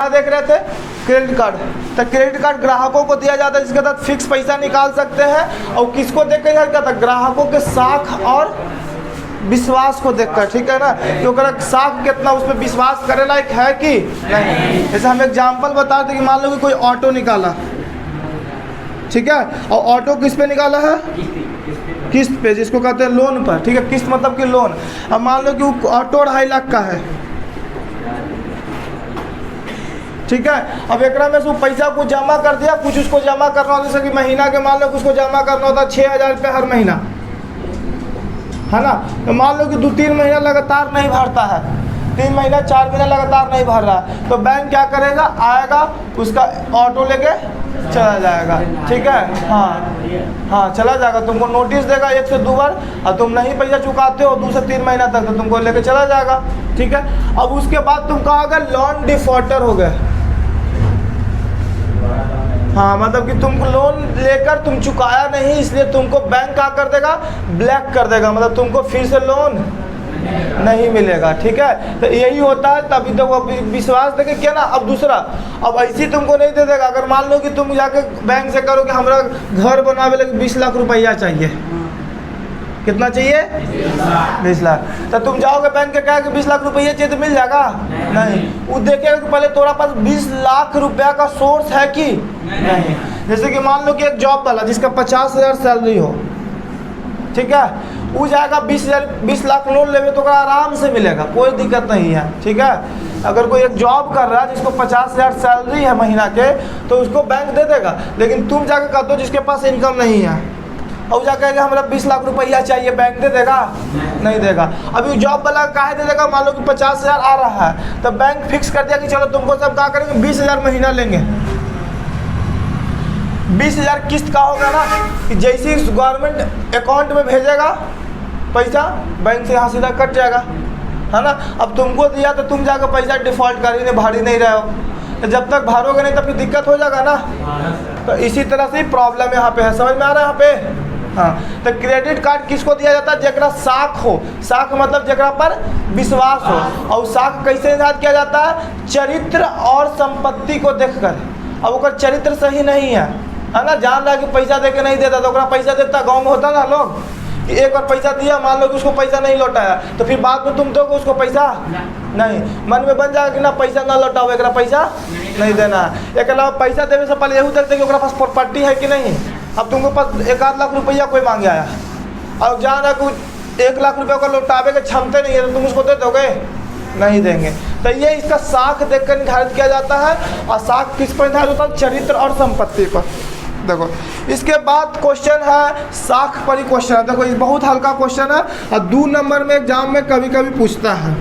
देख रहे थे क्रेडिट कार्ड। तो क्रेडिट कार्ड ग्राहकों को दिया जाता है जिसके तहत फिक्स पैसा निकाल सकते हैं। और किसको देख कर जाता है? ग्राहकों के साख और विश्वास को देखकर, ठीक है ना, क्योंकि साख कितना उस पर विश्वास करे लायक है कि नहीं। जैसे हम एग्जाम्पल बता दें कि मान लो कि कोई ऑटो निकाला, ठीक है, और ऑटो किस पे निकाला है? किस्त पे, जिसको कहते हैं लोन पर, ठीक है। किस्त मतलब कि लोन। अब मान लो कि वो ऑटो 2.5 लाख का है, ठीक है। अब एक में से वो पैसा कुछ जमा कर दिया, कुछ उसको जमा करना होता, जैसे कि महीना के मान लो कि उसको जमा करना होता 6,000 रुपये हर महीना, है ना। तो मान लो कि 2-3 महीना लगातार नहीं भरता है, 3 महीना 4 महीना लगातार नहीं भर रहा है, तो बैंक क्या करेगा? आएगा, उसका ऑटो लेके चला जाएगा, ठीक है। हाँ चला जाएगा, तुमको नोटिस देगा 1 से 2 बार, और तुम नहीं पैसा चुकाते हो 2 से 3 महीना तक, तो तुमको लेके चला जाएगा, ठीक है। अब उसके बाद तुम कहोगे लोन डिफॉल्टर हो गए। हाँ, मतलब कि तुम लोन लेकर तुम चुकाया नहीं, इसलिए तुमको बैंक क्या कर देगा? ब्लैक कर देगा, मतलब तुमको फिर से लोन नहीं मिलेगा, ठीक है। तो यही होता है, तभी तो वो विश्वास देके क्या ना। अब दूसरा, अब ऐसी तुमको नहीं दे देगा। अगर मान लो कि तुम जाके बैंक से करो कि हमारा घर बनावे लगे 20 लाख रुपया चाहिए, कितना चाहिए? 20 लाख। तो तुम जाओगे बैंक के कहा कि 20 लाख रुपया चाहिए, तो मिल जाएगा? नहीं। वो देखेगा कि पहले तुम्हारा पास 20 लाख रुपया का सोर्स है कि नहीं। जैसे कि मान लो कि एक जॉब वाला जिसका 50,000 सैलरी हो, ठीक है, वो जाएगा 20 लाख लोन लेवे तो आराम से मिलेगा, कोई दिक्कत नहीं है, ठीक है। अगर कोई एक जॉब कर रहा है जिसको 50,000 सैलरी है महीना के, तो उसको बैंक दे देगा। लेकिन तुम जाकर कहते हो जिसके पास इनकम नहीं है, और जाकर हमारा 20 लाख रुपया चाहिए, बैंक दे देगा? नहीं देगा। अभी जॉब वाला काहे दे देगा? मान लो कि 50,000 आ रहा है, तो बैंक फिक्स कर दिया कि चलो तुमको सब क्या करेंगे, 20,000 महीना लेंगे। 20,000 किस्त का होगा ना, कि जैसे ही गवर्नमेंट अकाउंट में भेजेगा पैसा, बैंक से यहाँ सीधा कट जाएगा, है ना। अब तुमको दिया तो तुम जाकर पैसा डिफॉल्ट कर ही नहीं, भर ही नहीं रहे हो, तो जब तक भरोगे नहीं तब फिर दिक्कत हो जाएगा ना। तो इसी तरह से प्रॉब्लम यहाँ पे है, समझ में आ रहा है यहाँ पे? हाँ, तो क्रेडिट कार्ड किसको दिया जाता है? जगरा साख हो। साख मतलब जगरा पर विश्वास हो। और साख कैसे निर्धारित किया जाता है? चरित्र और संपत्ति को देखकर। अब उसका चरित्र सही नहीं है ना, जान रहा है कि पैसा दे के नहीं देता, तो पैसा देता। गाँव में होता ना लोग कि एक बार पैसा दिया, मान लो कि उसको पैसा नहीं लौटाया, तो फिर बाद में तुम दोगे उसको पैसा? नहीं। मन में बन जाएगा कि ना पैसा ना लौटाओ, एक पैसा नहीं देना। एक अलावा पैसा देने से पहले यही देखते कि उसके पास प्रॉपर्टी है कि नहीं। अब तुमको पास 1-8 लाख रुपया कोई मांगे आया, और जान रहा कि 1 लाख रुपये को लौटावे के क्षमता नहीं है, तो तुम उसको दे दोगे? नहीं देंगे। तो ये इसका साख देखकर निर्धारित किया जाता है। और साख किस पर निर्धारित होता है? चरित्र और संपत्ति पर। देखो, इसके बाद क्वेश्चन है साख पर ही क्वेश्चन है। देखो, ये बहुत हल्का क्वेश्चन है, और 2 नंबर में एग्जाम में कभी कभी पूछता है।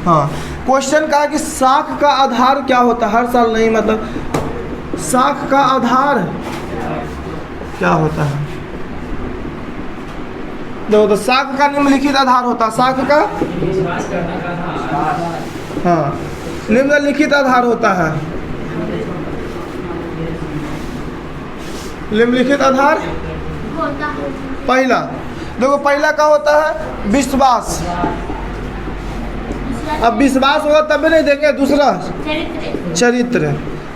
हाँ, क्वेश्चन कहा कि साख का आधार क्या होता है? हर साल नहीं, मतलब साख का आधार क्या होता है? देखो, तो साख का निम्नलिखित आधार होता है। साख का हाँ निम्नलिखित आधार होता है। निम्नलिखित आधार पहला, देखो पहला क्या होता है? विश्वास। अब विश्वास होगा तभी नहीं देंगे। दूसरा चरित्र।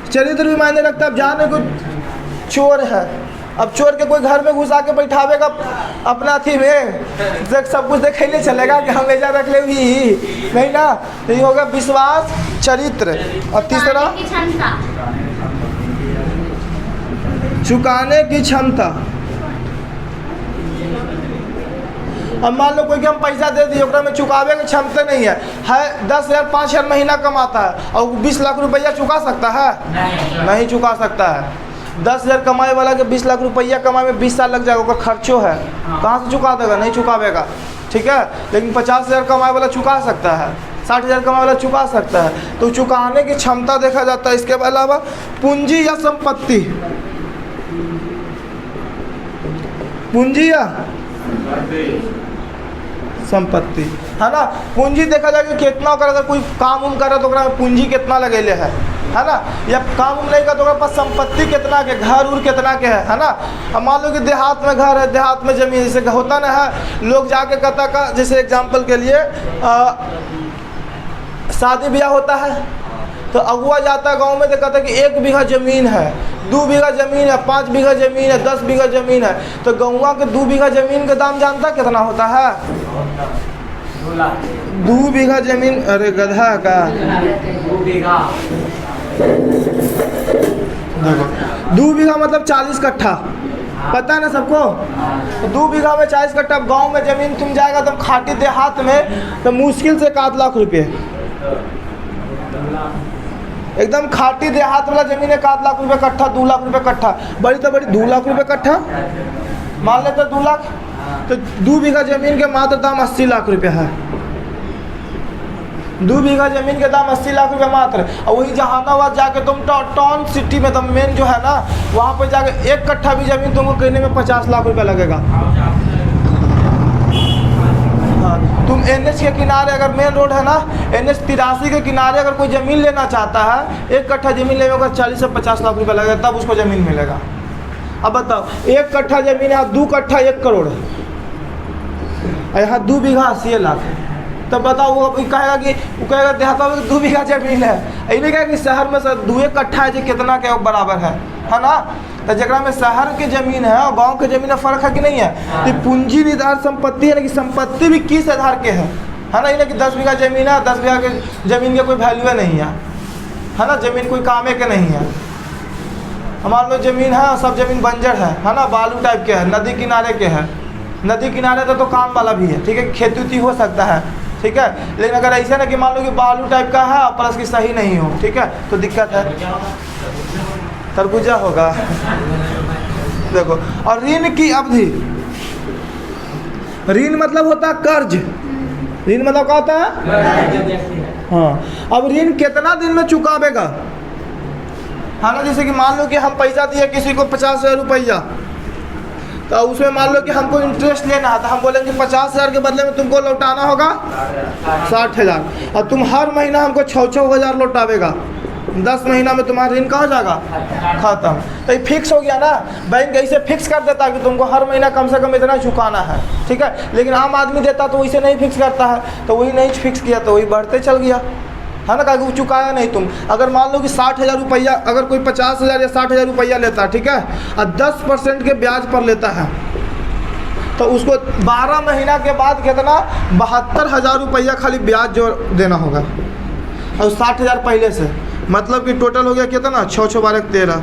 चरित्र भी मायने रखता है। अब जाने को चोर है, अब चोर के कोई घर में घुसा के बैठावेगा अपना अथी में, सब कुछ देखे नहीं चलेगा कि हम ऐसा रख ले भी नहीं ना। तो ये होगा विश्वास, चरित्र। और तीसरा चुकाने की क्षमता। अब मान लो कोई कि हम पैसा दे दिए, में चुकावे की क्षमता नहीं है 10,000 5,000 महीना कमाता है, और 20 लाख रुपया चुका सकता है? नहीं चुका सकता है। 10,000 कमाए वाला के 20 लाख रुपया कमाए में 20 साल लग जाएगा, उसका खर्चो है, कहाँ से चुका देगा? नहीं चुकावेगा, ठीक है। लेकिन 50,000 कमाए वाला चुका सकता है, 60,000 कमाए वाला चुका सकता है। तो चुकाने की क्षमता देखा जाता है। इसके अलावा पूंजी या संपत्ति। पूंजी या संपत्ति, है ना। पूंजी देखा जाए कि कितना कर, अगर कोई काम उम करे तो पूंजी कितना लगेले है ना। या काम उम नहीं कर तो पास संपत्ति कितना के, घर उर कितना के है ना। अब मान लो कि देहात में घर है, देहात में जमीन, जैसे होता ना है, लोग जाके कहता का, जैसे एग्जाम्पल के लिए शादी ब्याह होता है, तो अगुआ जाता है गांव में तो कहता है कि 1 बीघा ज़मीन है, 2 बीघा ज़मीन है, 5 बीघा ज़मीन है, 10 बीघा ज़मीन है। तो गौवा के 2 बीघा ज़मीन का दाम जानता कितना होता है? 2 बीघा ज़मीन, अरे गधा का 2 बीघा, देखो 2 बीघा मतलब 40 कट्ठा, पता है ना सबको? तो 2 बीघा में 40 कट्ठा गांव में ज़मीन तुम जाएगा तो खाटी देहात में तो मुश्किल से 1 लाख रुपये, एकदम खाटी देहात वाला ज़मीन है 1 लाख रुपये कट्ठा, 2 लाख रुपये कट्ठा, बड़ी तो बड़ी 2 लाख रुपये कट्ठा मान लेते 2 लाख। तो 2 बीघा ज़मीन के मात्र दाम 80 लाख रुपये है। 2 बीघा ज़मीन के दाम 80 लाख रुपये मात्र। और वही जहानाबाद जाके तुम टाउन सिटी में, तो मेन जो है ना वहाँ पर जाके 1 कट्ठा भी ज़मीन तुमको कहने में 50 लाख रुपये लगेगा। तुम NH के किनारे, अगर मेन रोड है ना NH 83 के किनारे अगर कोई ज़मीन लेना चाहता है, 1 कट्ठा ज़मीन लेने का 40 से 50 लाख रुपये लगेगा, तब उसको ज़मीन मिलेगा। अब बताओ 1 कट्ठा ज़मीन है, 2 कट्ठा 1 करोड़, यहाँ 2 बीघा 80 लाख। तब बताओ वो कहेगा कि देहात में 2 बीघा ज़मीन है, ये नहीं कहेगा कि शहर में 2 कट्ठा है जो कितना के बराबर है ना? तो जगह में शहर के ज़मीन है और गांव के ज़मीन में फ़र्क है कि नहीं है? तो पूंजी निर्धारित संपत्ति है ना, कि संपत्ति भी किस आधार के है ना? ये ना कि 10 बीघा ज़मीन है, 10 बीघा के ज़मीन के कोई वैल्यू नहीं है ना? ज़मीन कोई कामे के नहीं है। हमारे लोग ज़मीन है, सब ज़मीन बंजर है ना? बालू टाइप के है, नदी किनारे के है। नदी किनारे तो काम वाला भी है, ठीक है, खेती उती हो सकता है, ठीक है। लेकिन अगर ऐसा ना कि मान लो कि बालू टाइप का है और प्लस की सही नहीं हो, ठीक है, तो दिक्कत है, तरबूजा होगा। देखो, और ऋण की अवधि, ऋण मतलब होता है कर्ज, ऋण मतलब क्या होता है? हाँ। अब ऋण कितना दिन में चुकावेगा? हाँ ना, जैसे कि मान लो कि हम पैसा दिए किसी को 50,000 रुपया, तो उसमें मान लो कि हमको इंटरेस्ट लेना है, तो हम बोलेंगे 50,000 के बदले में तुमको लौटाना होगा 60,000, और तुम हर महीना हमको 6-6 हज़ार लौटावेगा, 10 महीना में तुम्हारा ऋण कहाँ जाएगा? खत्म। तो ये फिक्स हो गया ना, बैंक ऐसे फिक्स कर देता है कि तुमको हर महीना कम से कम इतना चुकाना है, ठीक है। लेकिन आम आदमी देता तो वैसे नहीं फिक्स करता है, तो वही नहीं फिक्स किया तो वही बढ़ते चल गया, है ना? कहा चुकाया नहीं तुम। अगर मान लो कि 60,000 रुपया, अगर कोई 50,000 या 60,000 रुपया लेता है, ठीक है, और 10% के ब्याज पर लेता है, तो उसको 12 महीना के बाद कितना 72,000 रुपया खाली ब्याज जो देना होगा, और 60,000 पहले से, मतलब कि टोटल हो गया कितना 6 12 13,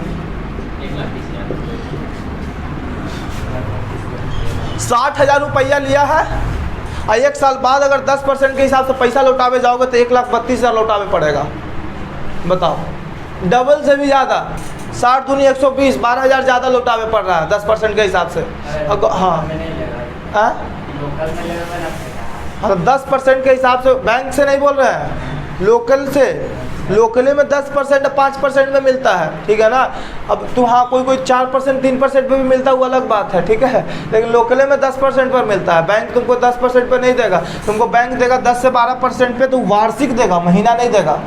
60,000 रुपया लिया है, और 1 साल बाद अगर 10% के हिसाब से पैसा लौटावे जाओगे तो 1,32,000 लौटावे पड़ेगा। बताओ, डबल से भी ज़्यादा, 60 दूनी 120, 12,000 ज़्यादा लौटावे पड़ रहा है 10% के हिसाब से। हाँ, 10% के हिसाब से, बैंक से नहीं बोल रहे हैं, लोकल से। लोकले में 10% 5% में मिलता है, ठीक है ना। अब तो हाँ, कोई 4% 3% पे भी मिलता है, वो अलग बात है, ठीक है। लेकिन लोकले में 10% पर मिलता है। बैंक तुमको 10% पर नहीं देगा, तुमको बैंक देगा 10 से 12% पे, तो वार्षिक देगा, महीना नहीं देगा।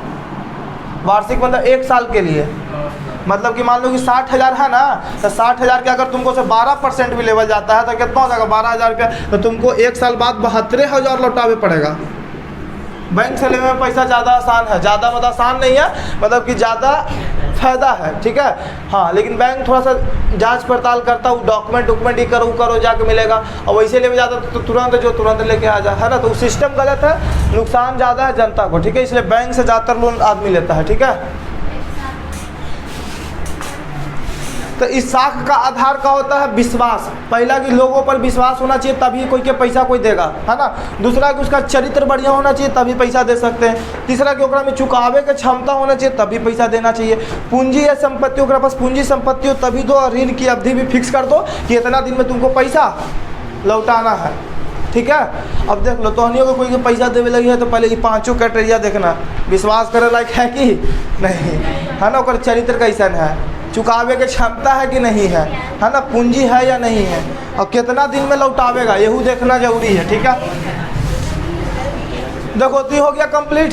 वार्षिक मतलब 1 साल के लिए, मतलब कि मान लो कि 60,000 है ना, तो 60,000 के अगर तुमको से 12% भी लेवल जाता है तो कितना हो जाएगा? 12,000 रुपया। तो तुमको 1 साल बाद 72,000 लौटावे पड़ेगा। बैंक से लेने में पैसा ज़्यादा आसान है, ज़्यादा मतलब आसान नहीं है, मतलब कि ज़्यादा फ़ायदा है, ठीक है। हाँ, लेकिन बैंक थोड़ा सा जांच पड़ताल करता हूँ, डॉक्यूमेंट ही करो जाके मिलेगा, और वैसे लेके जाता तो तुरंत लेके आ जा, है ना। तो सिस्टम गलत है, नुकसान ज़्यादा है जनता को, ठीक है। इसलिए बैंक से ज़्यादातर लोन आदमी लेता है, ठीक है। तो इस साख का आधार का होता है विश्वास। पहला कि लोगों पर विश्वास होना चाहिए, तभी कोई के पैसा कोई देगा, है ना। दूसरा कि उसका चरित्र बढ़िया होना चाहिए, तभी पैसा दे सकते हैं। तीसरा कि ओकरा में चुकावे के क्षमता होना चाहिए, तभी पैसा देना चाहिए। पूंजी या संपत्ति, ओकरा पास पूंजी संपत्ति हो तभी दो। और ऋण की अवधि भी फिक्स कर दो कि इतना दिन में तुमको पैसा लौटाना है, ठीक है। अब देख लो, तोहनियों को कोई पैसा देवे लगी है तो पहले ये 5 क्राइटेरिया देखना, विश्वास करे लायक है कि नहीं, है ना। ओकर चरित्र कैसन है, चुकावे के क्षमता है कि नहीं है ना, पूंजी है या नहीं है, और कितना दिन में लौटावेगा, यही देखना जरूरी है, ठीक है। देखो, तो हो गया कंप्लीट।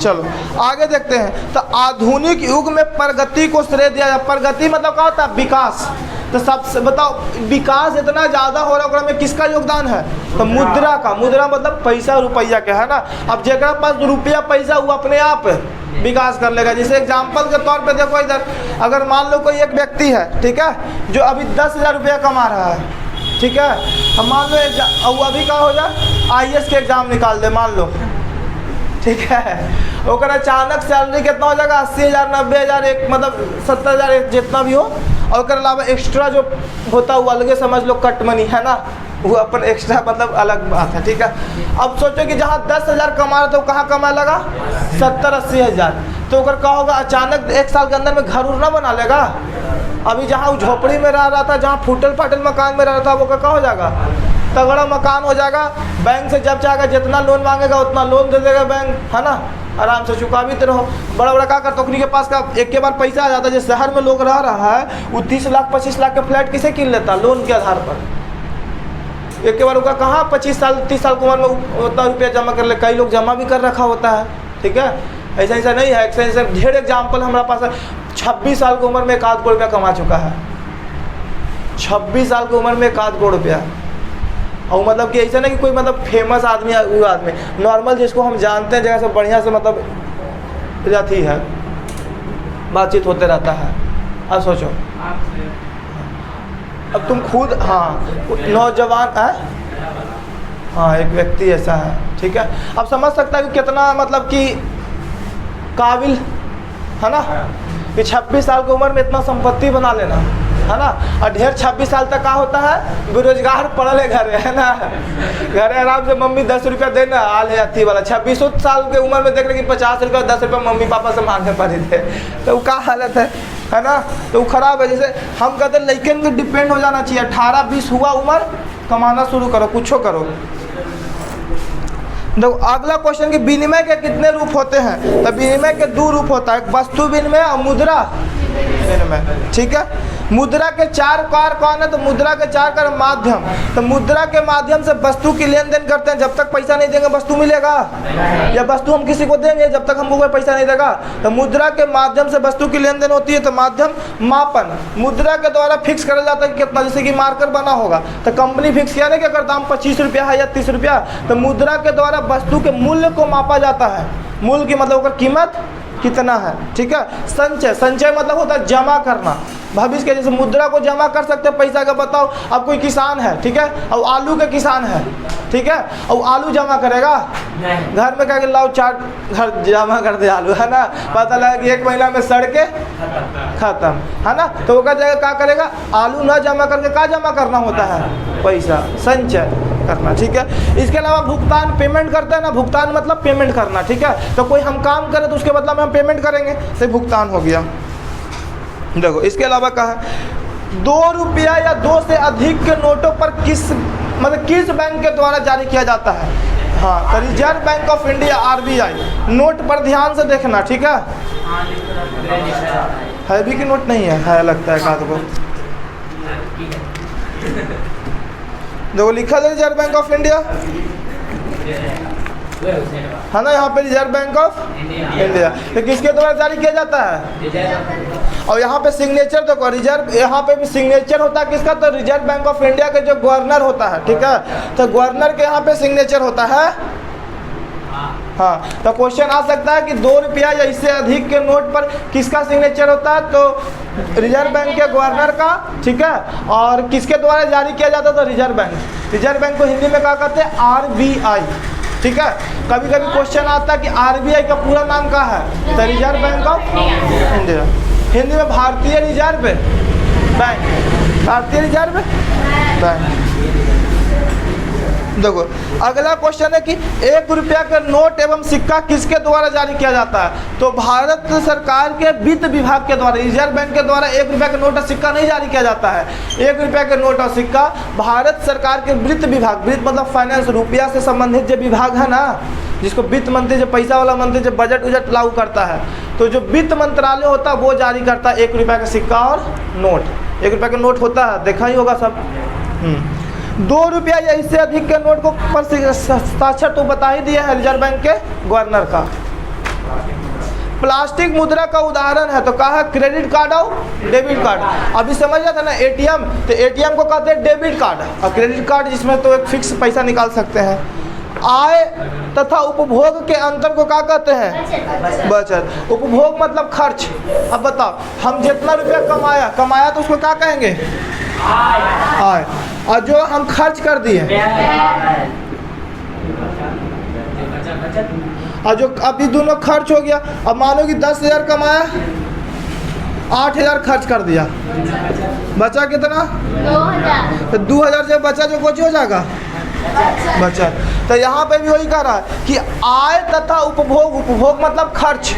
चलो आगे देखते हैं। तो आधुनिक युग में प्रगति को श्रेय दिया जाए। प्रगति मतलब क्या होता है? विकास। तो सबसे बताओ विकास इतना ज़्यादा हो रहा है में किसका योगदान है? तो मुद्रा का। मुद्रा मतलब पैसा रुपया का, है ना। अब जेकरा पास रुपया पैसा वो अपने आप विकास कर लेगा। जैसे एग्जाम्पल के तौर पे देखो इधर, अगर मान लो कोई एक व्यक्ति है, ठीक है, जो अभी 10,000 रुपया कमा रहा है, ठीक है, हम मान लो वो अभी का हो जाए IAS के एग्ज़ाम निकाल दे मान लो, ठीक है, और अचानक सैलरी कितना हो जाएगा 80,000 90,000 एक मतलब 70,000 जितना भी हो, और उसके अलावा एक्स्ट्रा जो होता है वो अलग समझ लो कट मनी, है ना, वो अपन एक्स्ट्रा मतलब अलग बात है, ठीक है। अब सोचो कि जहाँ 10,000 कमा रहा था वो कहाँ कमा लगा 70-80 हज़ार, तो अगर क्या होगा अचानक 1 साल के अंदर में घर उर ना बना लेगा। अभी जहाँ वो झोपड़ी में रह रहा था, जहाँ फूटल फाटल मकान में रह रहा था, वो क्या हो जाएगा तगड़ा मकान हो जाएगा। बैंक से जब चाहेगा जितना लोन मांगेगा उतना लोन दे देगा बैंक, है ना, आराम से चुका भी तो रहो। बड़ा बड़ा क्या करता उन्हीं के पास का एक के बार पैसा आ जाता है। जो शहर में लोग रह रहा है वो 30 लाख 25 लाख के फ्लैट किसे किन लेता लोन के आधार पर। एक के बार उनका कहाँ 25 साल 30 साल की उम्र में उतना रुपया जमा कर ले, कई लोग जमा भी कर रखा होता है, ठीक है। ऐसा ऐसा नहीं है, ऐसा ढेर एग्जाम्पल हमारे पास है। 26 साल की उम्र में 1 आध करोड़ रुपया कमा चुका है, 26 साल की उम्र में 1 आध करोड़ रुपया। और मतलब कि ऐसा नहीं कि कोई मतलब फेमस आदमी है, वो आदमी नॉर्मल जिसको हम जानते हैं जगह से बढ़िया से मतलब जाती है, बातचीत होते रहता है। अब सोचो, अब तुम खुद, हाँ नौजवान है, हाँ एक व्यक्ति ऐसा है, ठीक है। अब समझ सकता है कि कितना मतलब कि काबिल है ना, कि 26 साल की उम्र में इतना संपत्ति बना लेना, है ना। और ढेर 26 साल तक का होता है बेरोजगार पड़े घर, है ना, घर आराम से मम्मी 10 रुपया देना आल है अथी वाला। 26 साल के उम्र में देख रहे कि 50 रुपया 10 रुपया मम्मी पापा से मांगने पड़े थे, तो वो क्या हालत है ना, तो वो खराब है। जैसे हम कहते हैं लड़कन के डिपेंड हो जाना चाहिए, 18-20 हुआ उम्र कमाना शुरू करो, कुछ करो। देखो अगला क्वेश्चन कि विनिमय के कितने रूप होते हैं? तो विनिमय के 2 रूप होता है, वस्तु विनिमय और मुद्रा विनिमय, ठीक है। मुद्रा के 4 कार कौन है? तो मुद्रा के 4 कार माध्यम। तो मुद्रा के माध्यम से वस्तु की लेन देन करते हैं, जब तक पैसा नहीं देंगे वस्तु मिलेगा, या वस्तु हम किसी को देंगे जब तक हमको कोई पैसा नहीं देगा। तो मुद्रा के माध्यम से वस्तु की लेन देन होती है। तो माध्यम मापन मुद्रा के द्वारा फिक्स करा जाता है कि कितना, जैसे कि मार्कर बना होगा तो कंपनी फिक्स किया नहीं कि अगर दाम 25 रुपया है या 30 रुपया, तो मुद्रा के द्वारा वस्तु के मूल्य को मापा जाता है। मूल्य की मतलब उसका कीमत कितना है, ठीक है। संचय, संचय मतलब होता है जमा करना, भविष्य के, जैसे मुद्रा को जमा कर सकते हैं पैसा का। बताओ अब कोई किसान है, ठीक है, और आलू के किसान है, ठीक है, और आलू जमा करेगा घर में, कहेगा लाओ 4 घर जमा कर दे आलू, है ना, पता लगा कि 1 महीना में सड़ के खत्म, है ना। तो वो क्या क्या करेगा, आलू ना जमा करके क्या जमा करना होता है, पैसा, संचय करना, ठीक है। इसके अलावा भुगतान, पेमेंट करते हैं ना, भुगतान मतलब पेमेंट करना, ठीक है। तो कोई हम काम करें तो उसके बदला में हम पेमेंट करेंगे, तो भुगतान हो गया। देखो इसके अलावा कहा 2 रुपया या 2 से अधिक के नोटों पर किस बैंक के द्वारा जारी किया जाता है? हाँ, तो reserve bank of India RBI। Note पर ध्यान से देखना, ठीक है, हैवी की नोट नहीं है लगता है काद को। देखो लिखा है रिजर्व बैंक ऑफ इंडिया, है ना, यहाँ पे रिजर्व बैंक ऑफ इंडिया। तो किसके द्वारा जारी किया जाता है? और यहाँ पे सिग्नेचर देखो, रिजर्व, यहाँ पे भी सिग्नेचर होता है किसका? तो रिजर्व बैंक ऑफ इंडिया के जो गवर्नर होता है, ठीक है, तो गवर्नर के यहाँ पे सिग्नेचर होता है। हाँ, तो क्वेश्चन आ सकता है कि 2 रुपया या इससे अधिक के नोट पर किसका सिग्नेचर होता है? तो रिजर्व बैंक के गवर्नर का, ठीक है। और किसके द्वारा जारी किया जाता है? तो रिजर्व बैंक। रिजर्व बैंक को हिंदी में क्या कहते हैं? RBI, ठीक है। कभी कभी क्वेश्चन आता है कि RBI का पूरा नाम क्या है? तो reserve bank of India, Hindi में भारतीय रिजर्व बैंक, भारतीय रिजर्व बैंक। देखो अगला क्वेश्चन है कि 1 रुपया का नोट एवं सिक्का किसके द्वारा जारी किया जाता है? तो भारत सरकार के वित्त विभाग के द्वारा, रिजर्व बैंक के द्वारा 1 रुपया का नोट और सिक्का नहीं जारी किया जाता है। 1 रुपया के नोट और सिक्का भारत सरकार के वित्त विभाग, वित्त मतलब फाइनेंस, रुपया से संबंधित जो विभाग है ना, जिसको वित्त मंत्री, जो पैसा वाला मंत्री, जो बजट उजट लागू करता है, तो जो वित्त मंत्रालय होता है वो जारी करता है 1 रुपया का सिक्का और नोट। 1 रुपया का नोट होता है, देखा ही होगा सब। 2 रुपया या इससे अधिक के नोट को पर हस्ताक्षर तो बता ही दिया है रिजर्व बैंक के गवर्नर का। प्लास्टिक मुद्रा का उदाहरण है तो कहा क्रेडिट कार्ड और डेबिट कार्ड। अभी समझ गया था ना एटीएम, तो एटीएम को कहते हैं डेबिट कार्ड और क्रेडिट कार्ड जिसमें तो एक फिक्स पैसा निकाल सकते हैं। आय तथा उपभोग के अंतर को क्या कहते हैं? बचत। उपभोग मतलब खर्च। अब बताओ हम जितना रुपया कमाया तो उसको क्या कहेंगे? आय। और जो हम खर्च कर दिए और जो अभी दोनों खर्च हो गया, अब मानो कि 10,000 कमाया, 8,000 खर्च कर दिया, बचा कितना? 2,000। तो 2,000 से बचा जो कुछ हो जाएगा बचत। तो यहाँ पे भी वही कह रहा है कि आय तथा उपभोग, उपभोग मतलब खर्च,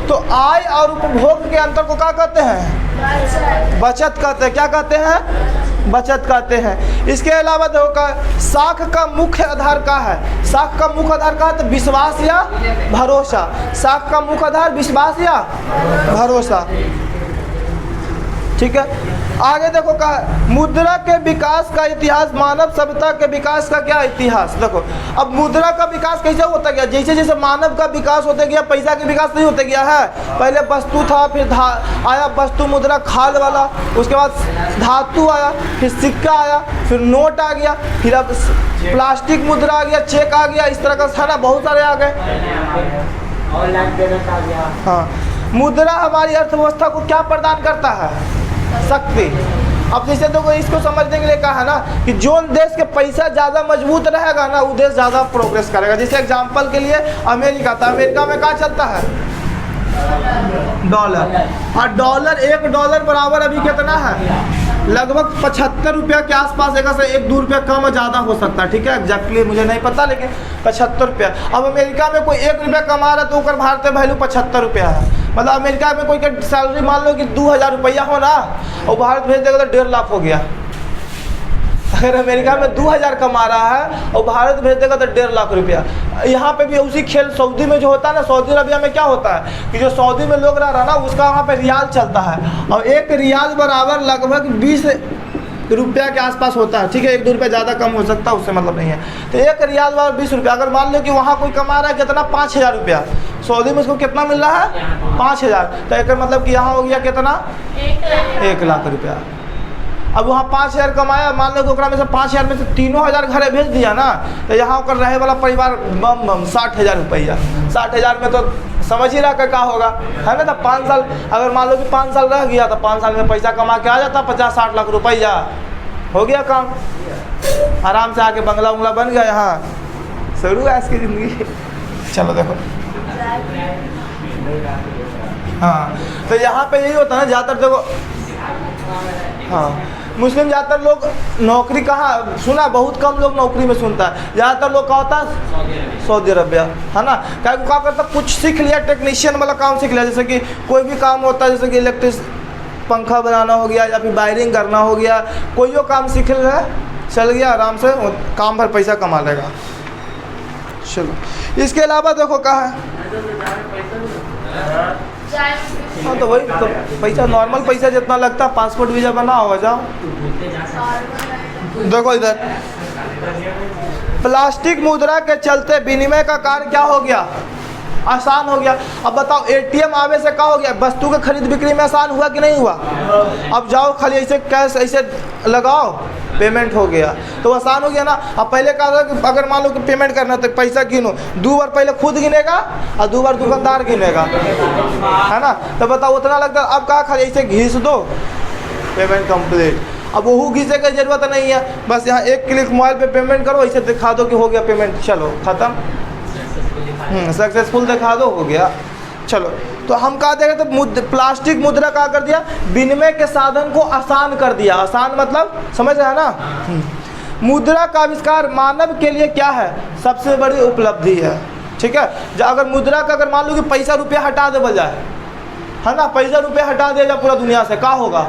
तो आय और उपभोग के अंतर को क्या कहते हैं? बचत कहते हैं। क्या कहते हैं? बचत कहते हैं। इसके अलावा देखो साख का मुख्य आधार क्या है? साख का मुख्य आधार क्या है? तो विश्वास या भरोसा। साख का मुख्य आधार विश्वास या भरोसा। ठीक है, आगे देखो कहा मुद्रा के विकास का इतिहास, मानव सभ्यता के विकास का क्या इतिहास। देखो अब मुद्रा का विकास कैसे होता गया? जैसे जैसे मानव का विकास होता गया, पैसा का विकास नहीं होता गया है। पहले वस्तु था, फिर आया वस्तु मुद्रा खाद वाला, उसके बाद धातु आया, फिर सिक्का आया, फिर नोट आ गया, फिर अब प्लास्टिक मुद्रा आ गया, चेक आ गया, इस तरह का सारा बहुत सारे आ गए। हाँ, मुद्रा हमारी अर्थव्यवस्था को क्या प्रदान करता है? शक्ति। अब जैसे तो इसको समझने के लिए कहा है ना कि जो देश के पैसा ज़्यादा मजबूत रहेगा ना वो देश ज़्यादा प्रोग्रेस करेगा। जैसे एग्जांपल के लिए अमेरिका था, अमेरिका में क्या चलता है? डॉलर। और डॉलर, $1 बराबर अभी कितना है? लगभग 75 रुपया के आसपास। एक से 1-2 रुपया कम ज़्यादा हो सकता है, ठीक है, एग्जैक्टली मुझे नहीं पता, लेकिन 75 रुपया। अब अमेरिका में कोई 1 रुपया कमा रहा है तो उसका भारतीय वैल्यू 75 रुपया है। मतलब अमेरिका में कोई की सैलरी मान लो कि 2,000 रुपया हो ना, और भारत भेज देगा तो 1.5 लाख हो गया। अगर अमेरिका में 2,000 कमा रहा है और भारत भेज देगा तो 1.5 लाख रुपया। यहाँ पे भी उसी खेल सऊदी में जो होता है ना, सऊदी अरबिया में क्या होता है कि जो सऊदी में लोग रह रहा है ना उसका वहाँ पे रियाल चलता है, और 1 रियाल बराबर लगभग 20 रुपया के आसपास होता है। ठीक है, 1-2 रुपया ज़्यादा कम हो सकता है, उससे मतलब नहीं है। तो 1 रियाल बराबर 20 रुपया। अगर मान लो कि वहाँ कोई कमा रहा है कितना? 5,000 रुपया, सऊदी में उसको कितना मिल रहा है? 5,000। तो एक मतलब कि यहाँ हो गया कितना? 1 लाख रुपया। अब वहाँ 5,000 कमाया, मान लो कि ओकरा में से 5,000 में से 3,000 घरे भेज दिया ना, तो यहाँ ओकर रहे वाला परिवार 60,000 रुपया। 60,000 में तो समझ ही रहा क्या होगा, है ना। तो 5 साल अगर मान लो कि 5 साल रह गया तो 5 साल में पैसा कमा के आ जाता 50-60 लाख रुपया, हो गया काम। आराम से आके बंगला उंगला बन गया, यहाँ शुरू है इसकी ज़िंदगी। चलो देखो, हाँ, तो यहाँ पे यही होता है ना ज़्यादातर। देखो हाँ, मुस्लिम ज़्यादातर लोग नौकरी कहाँ सुना, बहुत कम लोग नौकरी में सुनता है। ज़्यादातर लोग क्या होता है? सऊदी अरबिया, है ना। क्या करता, कुछ सीख लिया, टेक्नीशियन वाला काम सीख लिया। जैसे कि कोई भी काम होता है, जैसे कि इलेक्ट्रिक पंखा बनाना हो गया या फिर वायरिंग करना हो गया, कोई जो काम सीख लिया, चल गया आराम से, काम भर पैसा कमा लेगा। चलो इसके अलावा देखो कहा है, हाँ तो वही तो पैसा, नॉर्मल पैसा जितना लगता है, पासपोर्ट वीज़ा बना हो जाओ। देखो इधर प्लास्टिक मुद्रा के चलते विनिमय का कार्य क्या हो गया? आसान हो गया। अब बताओ एटीएम आवे से क्या हो गया? वस्तु के खरीद बिक्री में आसान हुआ कि नहीं हुआ? अब जाओ खाली ऐसे कैश ऐसे लगाओ, पेमेंट हो गया, तो आसान हो गया ना। अब पहले कहा था कि अगर मान लो कि पेमेंट करना तो पैसा गिनो, 2 बार पहले खुद गिनेगा और 2 बार दुकानदार गिनेगा, है ना। तो बताओ उतना लगता है। अब कहा खाली ऐसे घिस दो, पेमेंट कंप्लीट। अब वो घिसे की जरूरत नहीं है, बस यहाँ 1 क्लिक मोबाइल पे पेमेंट करो, ऐसे दिखा दो कि हो गया पेमेंट, चलो ख़त्म, सक्सेसफुल दिखा दो, हो गया। चलो तो हम कहा देंगे तो प्लास्टिक मुद्रा क्या कर दिया? विनिमय के साधन को आसान कर दिया। आसान मतलब समझ रहे हैं ना। मुद्रा का आविष्कार मानव के लिए क्या है? सबसे बड़ी उपलब्धि है। ठीक है, अगर मुद्रा का अगर मान लो कि पैसा रुपया हटा दे जाए, है ना, पैसा रुपया हटा दिया जाए पूरा दुनिया से, क्या होगा?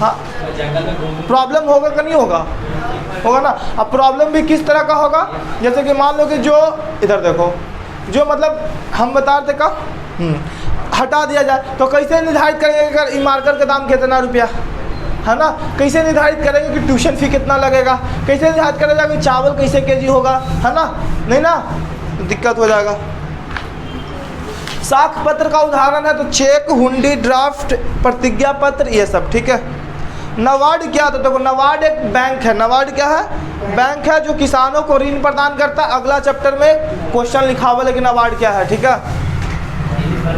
हाँ, प्रॉब्लम होगा कि नहीं होगा? होगा ना। अब प्रॉब्लम भी किस तरह का होगा? जैसे कि मान लो कि जो इधर देखो, जो मतलब हम बता रहे थे का हटा दिया जाए, तो कैसे निर्धारित करेंगे अगर ई मार्कर का दाम कितना रुपया, है ना। कैसे निर्धारित करेंगे कि ट्यूशन फी कितना लगेगा, कैसे निर्धारित करेगा कि चावल कैसे केजी होगा, है ना, नहीं ना, दिक्कत हो जाएगा। साख पत्र का उदाहरण है तो चेक, हुंडी, ड्राफ्ट, प्रतिज्ञा पत्र, ये सब। ठीक है। नाबार्ड क्या होता है? देखो नाबार्ड एक बैंक है। नाबार्ड क्या है? बैंक है जो किसानों को ऋण प्रदान करता है। अगला चैप्टर में क्वेश्चन लिखा हुआ है कि नाबार्ड क्या है। ठीक है।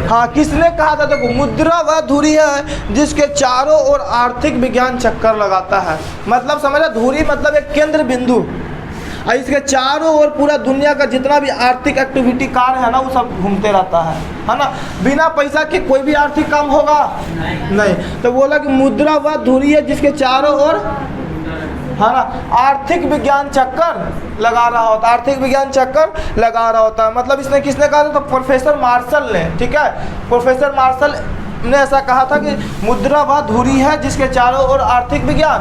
हाँ, किसने कहा था? देखो मुद्रा वह धुरी है जिसके चारों ओर आर्थिक विज्ञान चक्कर लगाता है। मतलब समझा, धुरी मतलब एक केंद्र बिंदु, और इसके चारों ओर पूरा दुनिया का जितना भी आर्थिक एक्टिविटी कार्य है ना वो सब घूमते रहता है ना। बिना पैसा के कोई भी आर्थिक काम होगा नहीं। तो बोला कि मुद्रा वह धुरी है जिसके चारों ओर, है ना, आर्थिक विज्ञान चक्कर लगा रहा होता है। आर्थिक विज्ञान चक्कर लगा रहा होता है। मतलब इसने किसने कहा था? तो प्रोफेसर मार्शल ने। ठीक है। प्रोफेसर मार्शल ने ऐसा कहा था कि मुद्रा वह धुरी है जिसके चारों ओर आर्थिक विज्ञान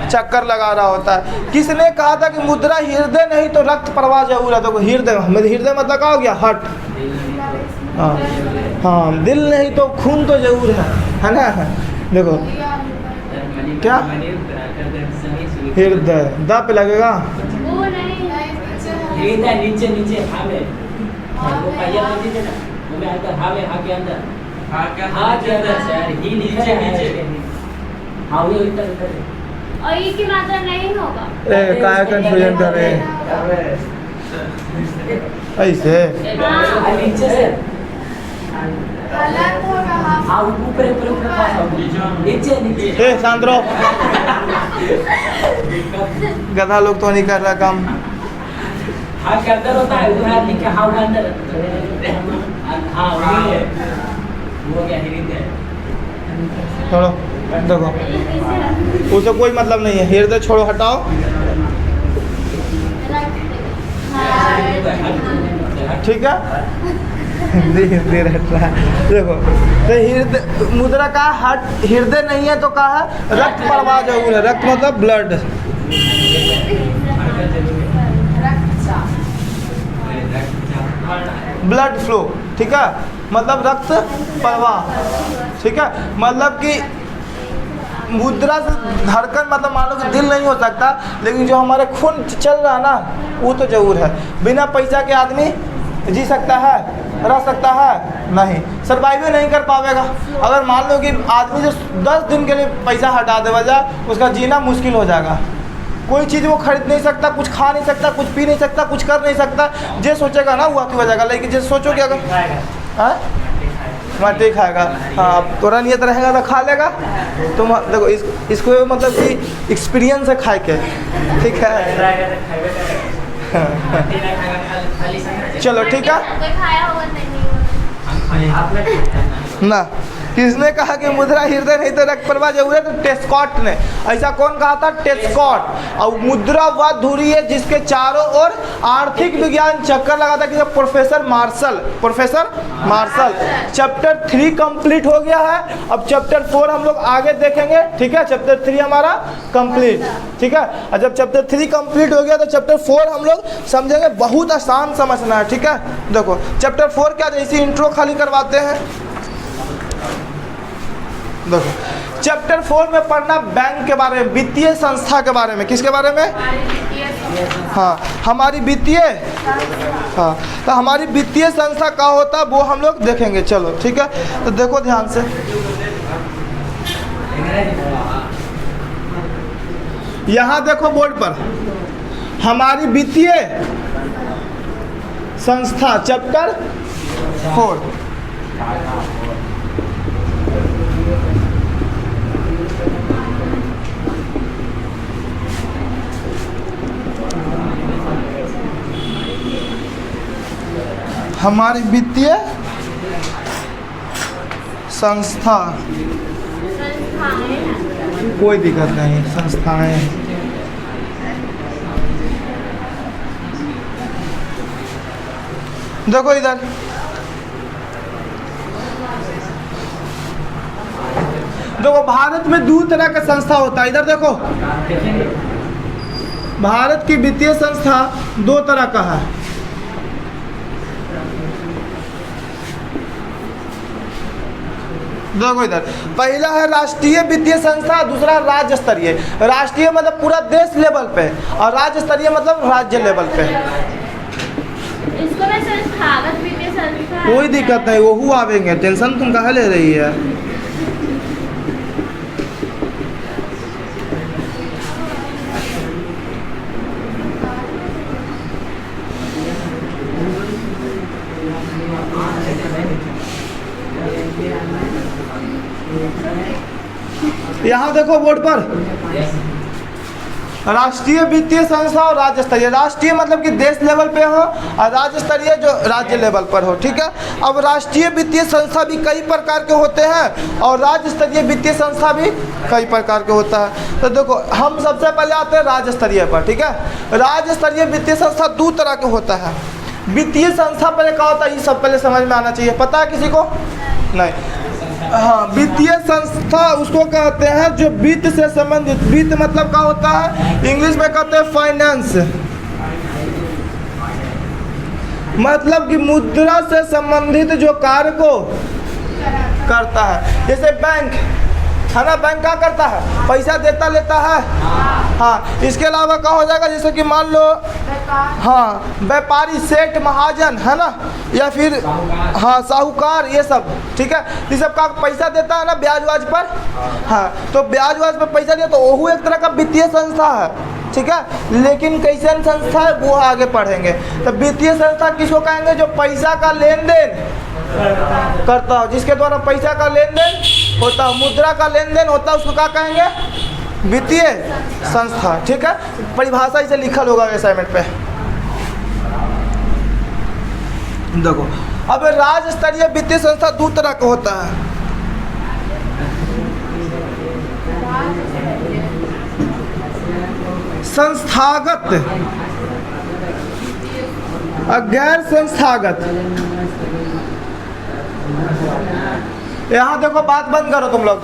चक्कर लगा रहा होता है। किसने कहा था कि मुद्रा हृदय नहीं तो रक्त प्रवाह जरूर है? तो हृदय, हृदय मतलब क्या हो गया? हार्ट। हाँ, दिल नहीं तो खून तो जरूर है ना। देखो क्या हृदय द पे लगेगा। हृदय नीचे नीचे हावे, वो पहिया लगी थी ना, वो में अंदर हावे, हा के अंदर, हा के अंदर से यार, ही नीचे नीचे, हावे इधर इधर, और ई की मात्रा नहीं होगा। काय कंफ्यूजन कर रहे हैं ऐसे? नीचे से हाँ, ऊपर ऊपर ऊपर नीचे नीचे। ए शांत रहो, गधा लोग तो नहीं कर रहा काम। हाँ के अंदर होता है, उधर लिखे हाँ के अंदर, हाँ वही है, वो क्या हृदय। छोड़ो, देखो उसे कोई मतलब नहीं है। हृदय छोड़ो, हटाओ। ठीक है। धीरे हट रहा है। देखो तो हृदय, मुद्रा का हृदय नहीं है तो कहा है रक्त प्रवाह जरूर है। रक्त मतलब ब्लड, ब्लड फ्लो। ठीक है। मतलब रक्त प्रवाह। ठीक है। मतलब कि मुद्रा से धड़कन, मतलब मान लो कि दिल नहीं हो सकता, लेकिन जो हमारे खून चल रहा है ना वो तो जरूर है। बिना पैसा के आदमी जी सकता है, रह सकता है नहीं, सर्वाइव नहीं कर पाएगा। अगर मान लो कि आदमी जो 10 दिन के लिए पैसा हटा दे वजह, उसका जीना मुश्किल हो जाएगा। कोई चीज़ वो खरीद नहीं सकता, कुछ खा नहीं सकता, कुछ पी नहीं सकता, कुछ कर नहीं सकता। जो सोचेगा ना वो हो जाएगा। लेकिन जो सोचो कि अगर मट्टी खाएगा, हाँ तोरा नियत रहेगा तो खा लेगा। तुम देखो इसको मतलब कि एक्सपीरियंस है खाए के। ठीक है। चलो ठीक है ना। किसने कहा कि मुद्रा हृदय नहीं तो रक्त प्रवाह जरूर है? तो टेस्कॉट ने। ऐसा कौन कहा था? टेस्कॉट। और मुद्रा वह धुरी है जिसके चारों ओर आर्थिक विज्ञान चक्कर लगाता है। Professor Marshall. Professor Marshall. Chapter 3 complete हो गया है। अब चैप्टर 4 हम लोग आगे देखेंगे। ठीक है। चैप्टर 3 हमारा कंप्लीट। ठीक है। और जब चैप्टर 3 कंप्लीट हो गया तो चैप्टर 4 हम लोग समझेंगे। बहुत आसान समझना है। ठीक है। देखो चैप्टर 4 क्या, जैसी इंट्रो खाली करवाते हैं। देखो चैप्टर 4 में पढ़ना बैंक के बारे में, वित्तीय संस्था के बारे में। किसके बारे में? हाँ, हमारी वित्तीय, हाँ तो हमारी वित्तीय संस्था क्या होता है वो हम लोग देखेंगे। चलो ठीक है। तो देखो ध्यान से, यहाँ देखो बोर्ड पर, हमारी वित्तीय संस्था चैप्टर 4। हमारी वित्तीय संस्था, कोई दिक्कत नहीं, संस्थाएं। देखो इधर देखो, भारत में 2 तरह का संस्था होता है। इधर देखो, भारत की वित्तीय संस्था 2 तरह का है। देखो इधर, पहला है राष्ट्रीय वित्तीय संस्था, दूसरा राज्य स्तरीय। राष्ट्रीय मतलब पूरा देश लेवल पे, और राज्य स्तरीय मतलब राज्य लेवल पे। इसको मैं संस्थागत वित्तीय संस्था कोई दिक्कत नहीं, वहू आवेंगे, टेंशन तुम कहाँ ले रही है। यहाँ देखो बोर्ड पर राष्ट्रीय वित्तीय संस्था और राज्य स्तरीय। राष्ट्रीय मतलब कि देश लेवल पे हो और राज्य स्तरीय जो राज्य लेवल पर हो, ठीक है। अब राष्ट्रीय वित्तीय संस्था भी कई प्रकार के होते हैं और राज्य स्तरीय वित्तीय संस्था भी कई प्रकार के होता है। तो देखो हम सबसे पहले आते हैं राज्य स्तरीय पर, ठीक है। राज्य स्तरीय वित्तीय संस्था दो तरह के होता है। वित्तीय संस्था पहले क्या होता है ये सब पहले समझ में आना चाहिए। पता है किसी को? नहीं। हाँ, वित्तीय संस्था उसको कहते हैं जो वित्त से संबंधित, वित्त मतलब क्या होता है, इंग्लिश में कहते हैं फाइनेंस, मतलब कि मुद्रा से संबंधित जो कार्य को करता है। जैसे बैंक है ना, बैंक क्या करता है, पैसा देता लेता है। हाँ, इसके अलावा क्या हो जाएगा, जैसे कि मान लो हाँ व्यापारी, सेठ, महाजन है ना, या फिर हाँ साहूकार, ये सब, ठीक है। ये सब का पैसा देता है ना ब्याज व्याज पर। हाँ, तो ब्याज व्याज पर पैसा दिया तो वो एक तरह का वित्तीय संस्था है, ठीक है। लेकिन कैसे संस्था है वो आगे पढ़ेंगे। तो वित्तीय संस्था किसको कहेंगे, जो पैसा का लेन देन करता हो, जिसके द्वारा पैसा का लेन देन होता है, मुद्रा का लेन देन होता है, उसको क्या कहेंगे, वित्तीय संस्था, ठीक है। परिभाषा इसे लिखल होगा असाइनमेंट पे। देखो अब राज्य स्तरीय वित्तीय संस्था दो तरह का होता है। संस्थागत और गैर संस्थागत। यहाँ देखो बात बंद करो तुम लोग।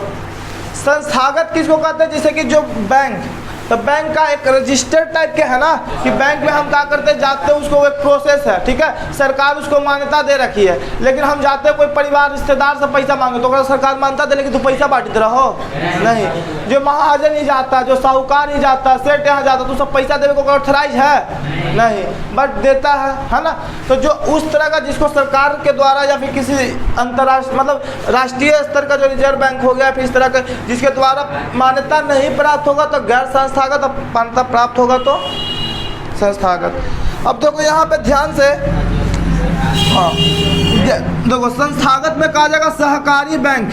संस्थागत किसको कहते हैं, जैसे कि जो बैंक, तो बैंक का एक रजिस्टर्ड टाइप के है ना, कि बैंक में हम क्या करते हैं, जाते हैं, उसको एक प्रोसेस है, ठीक है। सरकार उसको मान्यता दे रखी है, लेकिन हम जाते हैं कोई परिवार रिश्तेदार से पैसा मांगे तो अगर सरकार मान्यता दे, लेकिन तू पैसा बांटते रहो नहीं। जो महाजन ही जाता है, जो साहूकार ही जाता है, सेठ यहाँ जाता है, तो सब पैसा देने को ऑथराइज है नहीं, बट देता है ना। तो जो उस तरह का जिसको सरकार के द्वारा या फिर किसी अंतर्राष्ट्रीय मतलब राष्ट्रीय स्तर का जो रिजर्व बैंक हो गया, फिर इस तरह का जिसके द्वारा मान्यता नहीं प्राप्त होगा तो गैर संस्थागत, मान्यता प्राप्त होगा तो संस्थागत। अब देखो यहाँ पे ध्यान से, हाँ देखो संस्थागत में कहा जाएगा सहकारी बैंक,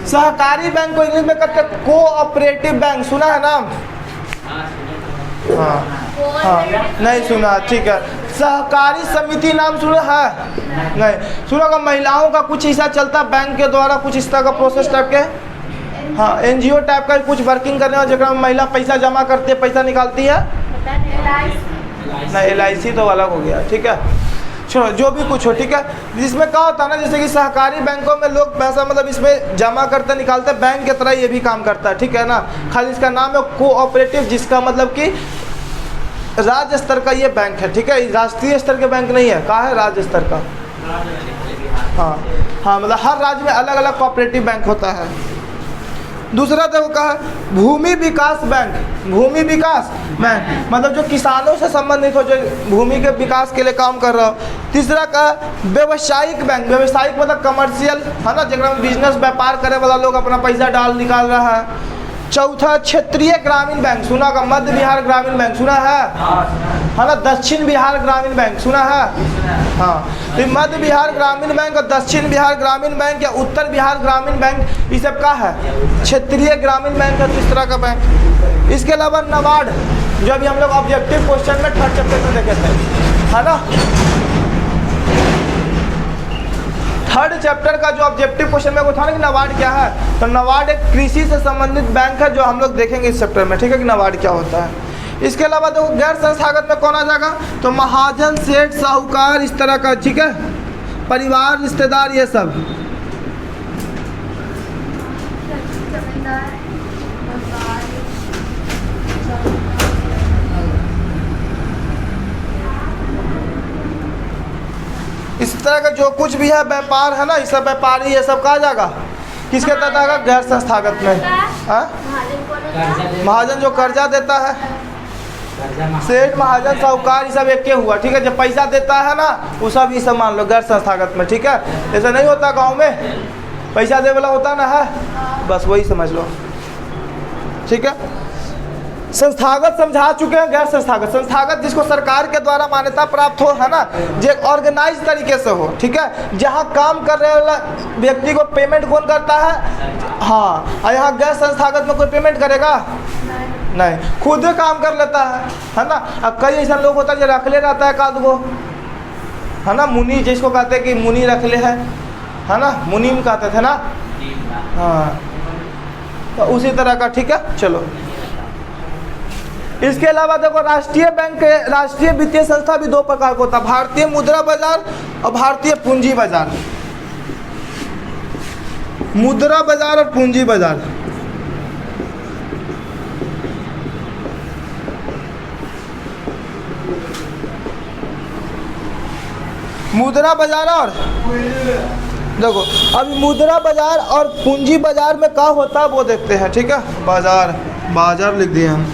सहकारी बैंक को इंग्लिश में कहते हैं कोऑपरेटिव बैंक। सुना है नाम? हाँ हाँ, नहीं सुना, ठीक है। सहकारी समिति नाम सुना है? नहीं सुना होगा। महिलाओं का कुछ हिस्सा चलता है बैंक के द्वारा, कुछ इस तरह का प्रोसेस टाइप के, हाँ एनजीओ टाइप का कुछ वर्किंग करने वाला, जगह में महिला पैसा जमा करती है, पैसा निकालती है। नहीं, एलआईसी तो अलग हो गया, ठीक है। छोड़ो, जो भी कुछ हो, ठीक है। जिसमें क्या होता है ना, जैसे कि सहकारी बैंकों में लोग पैसा मतलब इसमें जमा करते निकालते, बैंक की तरह ये भी काम करता है, ठीक है ना। खाली इसका नाम है कोऑपरेटिव, जिसका मतलब कि राज्य स्तर का ये बैंक है, ठीक है। राष्ट्रीय स्तर के बैंक नहीं है, कहाँ है, राज्य स्तर का। हाँ हाँ, मतलब हर राज्य में अलग अलग कोऑपरेटिव बैंक होता है। दूसरा देखो कहा है भूमि विकास बैंक। भूमि विकास बैंक मतलब जो किसानों से संबंधित हो, जो भूमि के विकास के लिए काम कर रहा हो। तीसरा का व्यवसायिक बैंक। व्यवसायिक मतलब कमर्शियल है ना, जगह में बिजनेस व्यापार करे वाला लोग अपना पैसा डाल निकाल रहा है। चौथा क्षेत्रीय ग्रामीण बैंक। सुना का मध्य बिहार ग्रामीण बैंक सुना है ना। दक्षिण बिहार ग्रामीण बैंक सुना है, हाँ। तो मध्य बिहार ग्रामीण बैंक और दक्षिण बिहार ग्रामीण बैंक या उत्तर बिहार ग्रामीण बैंक, ये सब का है क्षेत्रीय ग्रामीण बैंक है, इस तरह का बैंक। इसके अलावा नाबार्ड, जो अभी हम लोग ऑब्जेक्टिव क्वेश्चन में थर्ड चैप्टर में देखे थे, है ना। थर्ड चैप्टर का जो ऑब्जेक्टिव क्वेश्चन में वो था ना कि नाबार्ड क्या है, तो नाबार्ड एक कृषि से संबंधित बैंक है, जो हम लोग देखेंगे इस चैप्टर में, ठीक है, कि नाबार्ड क्या होता है। इसके अलावा देखो गैर संस्थागत में कौन आ जाएगा, तो महाजन, सेठ, साहूकार, इस तरह का, ठीक है, परिवार, रिश्तेदार, ये सब। इस तरह का जो कुछ भी है व्यापार है ना, ये सब व्यापारी, ये सब कहा जाएगा किसके तहत आएगा, गैर संस्थागत में। महाजन जो कर्जा देता है, सेठ महाजन साहूकार ये सब एक के हुआ, ठीक है। जब पैसा देता है ना वो सब ये सब मान लो गैर संस्थागत में, ठीक है। ऐसा नहीं होता गांव में पैसा दे वाला होता ना है, बस वही समझ लो, ठीक है। संस्थागत समझा चुके हैं, गैर संस्थागत। संस्थागत जिसको सरकार के द्वारा मान्यता प्राप्त हो, है ना, जो ऑर्गेनाइज तरीके से हो, ठीक है। जहाँ काम कर रहे वाला व्यक्ति को पेमेंट कौन करता है? हाँ। और यहाँ गैर संस्थागत में कोई पेमेंट करेगा नहीं, खुद काम कर लेता है ना। अब कई ऐसा लोग होता है जो रख ले रहता है काद को, है ना, मुनि जिसको कहते हैं कि मुनि रख ले है ना, मुनीम कहते थे ना, हाँ, तो उसी तरह का, ठीक है। चलो इसके अलावा देखो राष्ट्रीय बैंक, राष्ट्रीय वित्तीय संस्था भी दो प्रकार का होता है, भारतीय मुद्रा बाजार और भारतीय पूंजी बाजार। मुद्रा बाजार और पूंजी बाजार, मुद्रा बाजार और देखो अभी मुद्रा बाजार और पूंजी बाजार में क्या होता है वो देखते हैं, ठीक है। बाजार लिख दिए हम,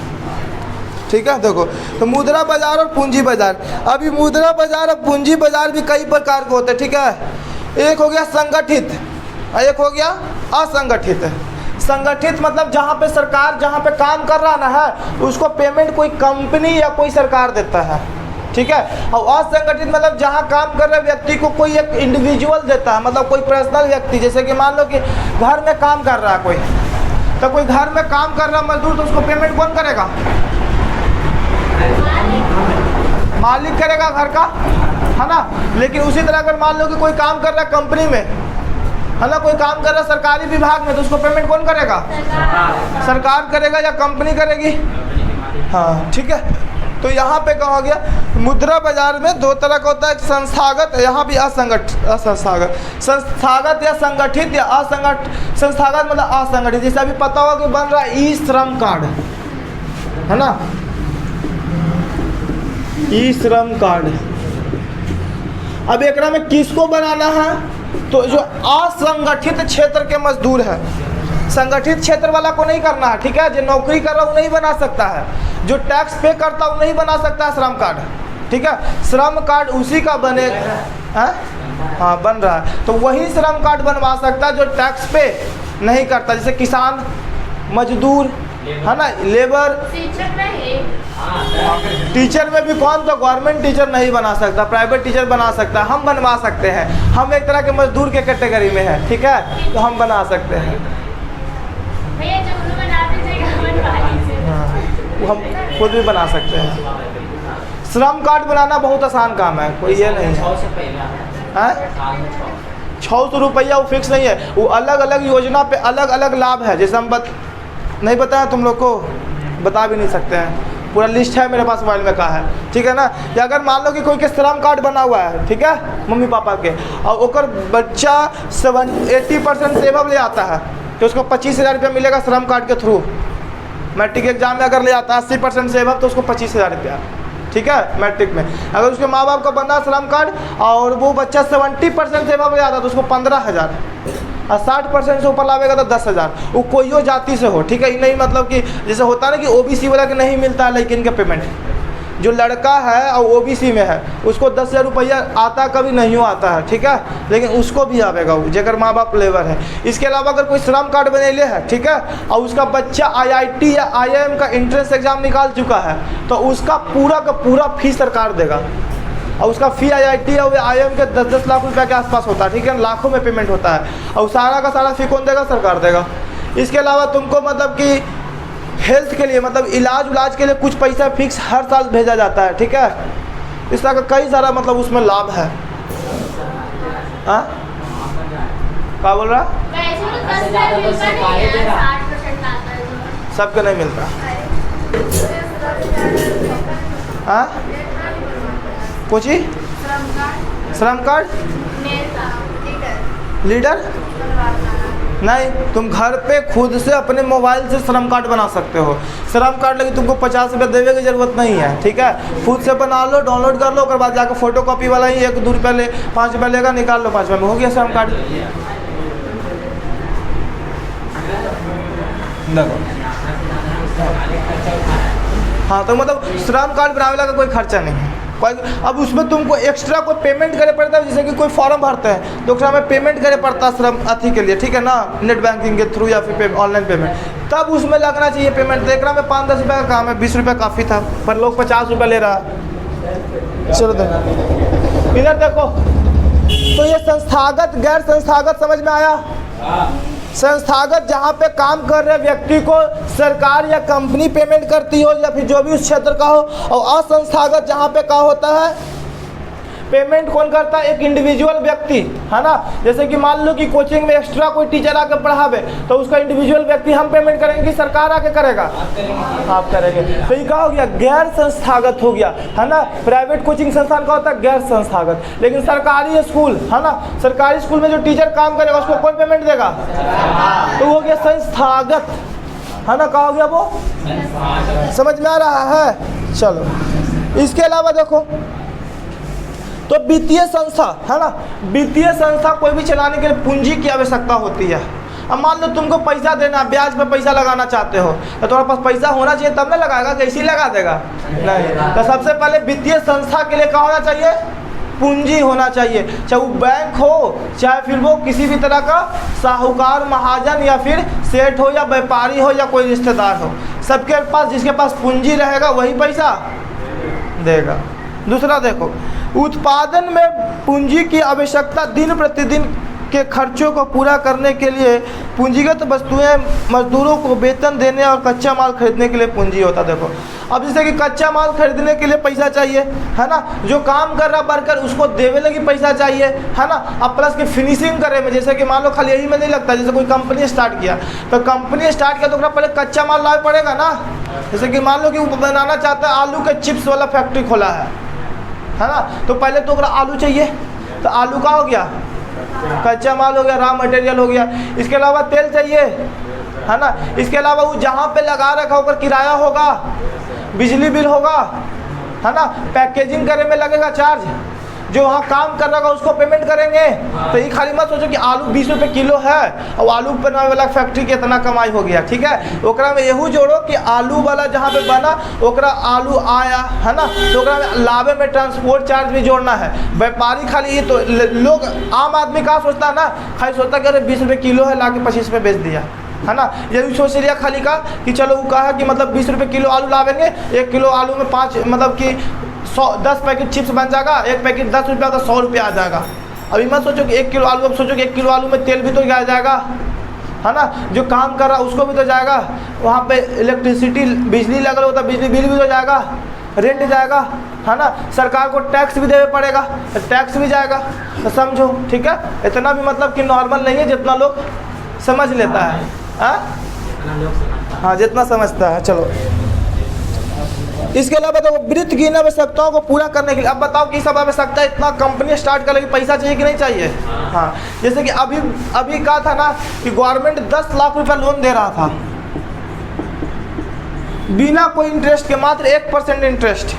ठीक है। देखो तो मुद्रा बाजार और पूंजी बाजार, अभी मुद्रा बाजार और पूंजी बाजार भी कई प्रकार के होते हैं, ठीक है। एक हो गया संगठित और एक हो गया असंगठित। संगठित मतलब जहाँ पे सरकार जहाँ पे काम कर रहा ना है उसको पेमेंट कोई कंपनी या कोई सरकार देता है, ठीक है। और असंगठित मतलब जहाँ काम कर रहे व्यक्ति को कोई एक इंडिविजुअल देता है, मतलब कोई पर्सनल व्यक्ति, जैसे कि मान लो कि घर में काम कर रहा है कोई, तो कोई घर में काम कर रहा मजदूर, तो उसको पेमेंट कौन करेगा? मालिक करेगा घर का, है ना। लेकिन उसी तरह अगर मान लो कि कोई काम कर रहा है कंपनी में, है ना, कोई काम कर रहा है सरकारी विभाग में, तो उसको पेमेंट कौन करेगा? सरकार करेगा या कंपनी करेगी? हाँ, ठीक है। तो यहाँ पे कहा गया मुद्रा बाजार में दो तरह का होता है, संस्थागत, यहाँ भी असंस्थागत। संस्थागत या संगठित या असंगठित। संस्थागत मतलब असंगठित, जैसे अभी पता होगा कि बन रहा है ई श्रम कार्ड, है ना, ई श्रम कार्ड। अब एक में किसको बनाना है? तो जो असंगठित क्षेत्र के मजदूर है, संगठित क्षेत्र वाला को नहीं करना है, ठीक है। जो नौकरी कर रहा है वो नहीं बना सकता है, जो टैक्स पे करता है वो नहीं बना सकता है श्रम कार्ड, ठीक है। श्रम कार्ड उसी का बनेगा, हाँ बन रहा है, तो वही श्रम कार्ड बनवा सकता है जो टैक्स पे नहीं करता, जैसे किसान, मजदूर, है ना, लेबर। टीचर में भी कौन? तो गवर्नमेंट टीचर नहीं बना सकता, प्राइवेट टीचर बना सकता है, हम बनवा सकते हैं। हम एक तरह के मजदूर के कैटेगरी में है, ठीक है, तो हम बना सकते हैं। हाँ, वो हम खुद भी बना सकते हैं। श्रम कार्ड बनाना बहुत आसान काम है, कोई ये नहीं है। 600 रुपया वो फिक्स नहीं है, वो अलग अलग योजना पे अलग अलग लाभ है। जैसे हम नहीं बताया तुम लोग को, बता भी नहीं सकते हैं, पूरा लिस्ट है मेरे पास मोबाइल में का है, ठीक है ना। या अगर मान लो कि कोई के श्रम कार्ड बना हुआ है, ठीक है, मम्मी पापा के, और ओकर बच्चा 80% सेवा ले आता है, तो उसको 25,000 रुपया मिलेगा श्रम कार्ड के थ्रू। मैट्रिक एग्जाम में अगर ले आता है 80% सेवा, तो उसको 25,000 रुपया, ठीक है, मैट्रिक में। अगर उसके माँ बाप का बना श्रम कार्ड और वो बच्चा 70% सेवा ले आता है, तो उसको 15,000, और 60% से ऊपर लावेगा तो 10,000। वो कोई जाति से हो, ठीक है, नहीं मतलब कि जैसे होता है ना कि ओबीसी वाला के नहीं मिलता है लेकिन का पेमेंट, जो लड़का है और ओबीसी में है उसको 10,000 रुपया आता, कभी नहीं हो आता है, ठीक है, लेकिन उसको भी आवेगा वो जेकर माँ बाप लेबर है। इसके अलावा अगर कोई श्रम कार्ड बनेले है, ठीक है, और उसका बच्चा IIT या IIM का एंट्रेंस एग्जाम निकाल चुका है, तो उसका पूरा का पूरा फीस सरकार देगा। और उसका फ़ी IIT और IIM के 10-10 लाख रुपए के आसपास होता है, ठीक है, लाखों में पेमेंट होता है, और सारा का सारा फ़ी कौन देगा? सरकार देगा। इसके अलावा तुमको मतलब कि हेल्थ के लिए, मतलब इलाज के लिए कुछ पैसा फिक्स हर साल भेजा जाता है, ठीक है। इस तरह का कई सारा मतलब उसमें लाभ है। हाँ क्या बोल रहा? सबके नहीं मिलता। हाँ कुछ ही श्रम कार्ड लीडर नहीं, तुम घर पे खुद से अपने मोबाइल से श्रम कार्ड बना सकते हो। श्रम कार्ड लगी तुमको 50 रुपये देने की जरूरत नहीं है, ठीक है, खुद से बना लो, डाउनलोड कर लो, उसके बाद जाकर फोटो कॉपी वाला ही 1-2 रुपये ले, 5 रुपये लेगा, निकाल लो, 5 रुपये में हो गया श्रम कार्ड। देखो हाँ, तो मतलब श्रम कार्ड बनावेला का कोई खर्चा नहीं है। अब उसमें तुमको एक्स्ट्रा कोई पेमेंट करे पड़ता है, जैसे कि कोई फॉर्म भरते हैं तो उसमें पेमेंट करे पड़ता है श्रम अथी के लिए, ठीक है ना, नेट बैंकिंग के थ्रू या फिर ऑनलाइन पेमेंट, तब उसमें लगना चाहिए पेमेंट। देख रहा मैं 5-10 रुपये का काम है, 20 रुपये काफ़ी था, पर लोग 50 रुपये ले रहा है। चलो देखो इधर देखो, तो ये संस्थागत गैर संस्थागत समझ में आया। संस्थागत जहाँ पे काम कर रहे व्यक्ति को सरकार या कंपनी पेमेंट करती हो या फिर जो भी उस क्षेत्र का हो, और असंस्थागत जहाँ पे क्या होता है पेमेंट कौन करता है, एक इंडिविजुअल व्यक्ति, है ना। जैसे कि मान लो कि कोचिंग में एक्स्ट्रा कोई टीचर आके पढ़ावे तो उसका इंडिविजुअल व्यक्ति हम पेमेंट करेंगे कि सरकार आके करेगा, आप करेंगे। तो ये क्या हो गया, गैर संस्थागत हो गया, है ना। प्राइवेट कोचिंग संस्थान का होता है गैर संस्थागत, लेकिन सरकारी स्कूल, है ना, सरकारी स्कूल में जो टीचर काम करेगा उसको कौन पेमेंट देगा, तो वो हो गया संस्थागत, है ना। क्या हो गया वो, समझ में आ रहा है। चलो इसके अलावा देखो, तो वित्तीय संस्था, है ना, वित्तीय संस्था कोई भी चलाने के लिए पूंजी की आवश्यकता होती है। अब मान लो तुमको पैसा देना, ब्याज पे पैसा लगाना चाहते हो तो तुम्हारे पास पैसा होना चाहिए तब ना लगाएगा, कैसे लगा देगा, नहीं। तो सबसे पहले वित्तीय संस्था के लिए क्या होना चाहिए, पूंजी होना चाहिए, चाहे वो बैंक हो, चाहे फिर वो किसी भी तरह का साहूकार, महाजन या फिर सेठ हो या व्यापारी हो या कोई रिश्तेदार हो, सबके पास जिसके पास पूंजी रहेगा वही पैसा देगा। दूसरा देखो, उत्पादन में पूंजी की आवश्यकता दिन प्रतिदिन के खर्चों को पूरा करने के लिए पूंजीगत वस्तुएं, मजदूरों को वेतन देने और कच्चा माल खरीदने के लिए पूंजी होता है। देखो अब जैसे कि कच्चा माल खरीदने के लिए पैसा चाहिए, है ना, जो काम कर रहा वर्कर उसको देवे लगी पैसा चाहिए, है ना। अब प्लस की फिनिशिंग करे में, जैसे कि मान लो खाली यही में नहीं लगता, जैसे कोई कंपनी स्टार्ट किया तो कंपनी स्टार्ट किया तो पहले कच्चा माल लाना पड़ेगा ना। जैसे कि मान लो कि वो बनाना चाहता है आलू के चिप्स वाला फैक्ट्री खोला है ना, तो पहले तो आलू चाहिए, तो आलू का हो गया कच्चा माल हो गया, रॉ मटेरियल हो गया। इसके अलावा तेल चाहिए, है ना। इसके अलावा वो जहाँ पे लगा रखा होगा किराया होगा, बिजली बिल होगा, है ना, पैकेजिंग करने में लगेगा चार्ज, जो वहाँ काम कर रहा होगा उसको पेमेंट करेंगे। तो ये खाली मत सोचो कि आलू 20 रुपये किलो है और आलू बनाने वाला फैक्ट्री के इतना कमाई हो गया, ठीक है। ओकरा में यहू जोड़ो कि आलू वाला जहाँ पे बना ओकरा आलू आया, है ना, तो ओकरा में लाभे में ट्रांसपोर्ट चार्ज भी जोड़ना है। व्यापारी खाली ये तो लोग आम आदमी कहाँ सोचता है ना, खाली सोचता है कि अरे 20 रुपये किलो है ला के 25 रुपये बेच दिया, है ना। ये भी सोच लिया खाली का कि चलो वो कहा कि मतलब 20 रुपये किलो आलू लावेंगे, 1 किलो आलू में 5 मतलब कि 10 पैकेट चिप्स बन जाएगा, एक पैकेट 10 रुपया का 100 रुपया आ जाएगा। अभी मत सोचो कि 1 किलो आलू, अब सोचो कि 1 किलो आलू में तेल भी तो आ जाएगा, है ना, जो काम कर रहा है उसको भी तो जाएगा, वहाँ पे इलेक्ट्रिसिटी बिजली लगा होता है बिजली बिल भी तो जाएगा, रेंट जाएगा, है ना, सरकार को टैक्स भी देना पड़ेगा, टैक्स भी जाएगा। तो समझो, ठीक है, इतना भी मतलब कि नॉर्मल नहीं है जितना लोग समझ लेता है, हाँ जितना समझता है। चलो इसके अलावा तो वित्त की इन आवश्यकताओं को पूरा करने के लिए अब बताओ कि सब आवश्यकता इतना कंपनी स्टार्ट करने की पैसा चाहिए कि नहीं चाहिए। हाँ, जैसे कि अभी कहा था ना कि गवर्नमेंट 10 लाख रुपया लोन दे रहा था बिना कोई इंटरेस्ट के, मात्र 1% इंटरेस्ट।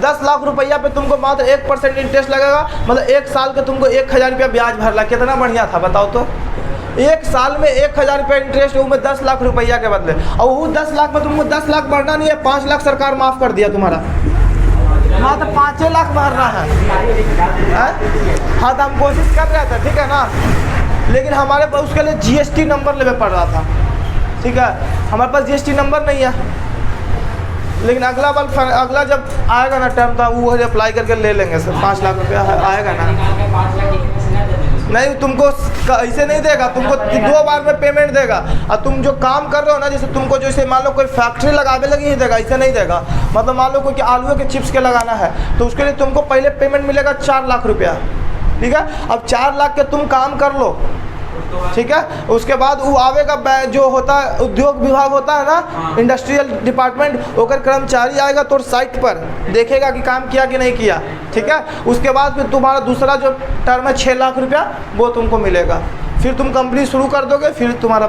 10 लाख रुपया पे तुमको मात्र 1% इंटरेस्ट लगेगा, मतलब 1 साल के तुमको 1000 रुपया ब्याज भरला, कितना बढ़िया था बताओ तो। 1 साल में 1000 रुपया इंटरेस्ट, वो में 10 लाख रुपया के बदले, और वो 10 लाख में तुमको 10 लाख भरना नहीं है, 5 लाख सरकार माफ़ कर दिया तुम्हारा, हाँ तो 5 लाख भरना है। हाँ तो हम कोशिश कर रहे थे, ठीक है ना, लेकिन हमारे पास उसके लिए GST नंबर लेना पड़ रहा था, ठीक है, हमारे पास GST नंबर नहीं है। लेकिन अगला जब आएगा ना टाइम तो वो अप्लाई करके ले लेंगे सर, 5 लाख रुपया आएगा ना। नहीं तुमको ऐसे नहीं देगा, तुमको 2 बार में पेमेंट देगा, और तुम जो काम कर रहे हो ना, जैसे तुमको जैसे मान लो कोई फैक्ट्री लगावे लगी ही देगा, ऐसे नहीं देगा। मतलब मान लो कोई कि आलू के चिप्स के लगाना है तो उसके लिए तुमको पहले पेमेंट मिलेगा 4 लाख रुपया, ठीक है। अब 4 लाख के तुम काम कर लो, ठीक है, उसके बाद वो आवेगा जो होता है उद्योग विभाग होता है ना, इंडस्ट्रियल डिपार्टमेंट, होकर कर्मचारी आएगा तो साइट पर देखेगा कि काम किया कि नहीं किया, ठीक है। उसके बाद फिर तुम्हारा दूसरा जो टर्म है 6 लाख रुपया वो तुमको मिलेगा। फिर तुम कंपनी शुरू कर दोगे, फिर तुम्हारा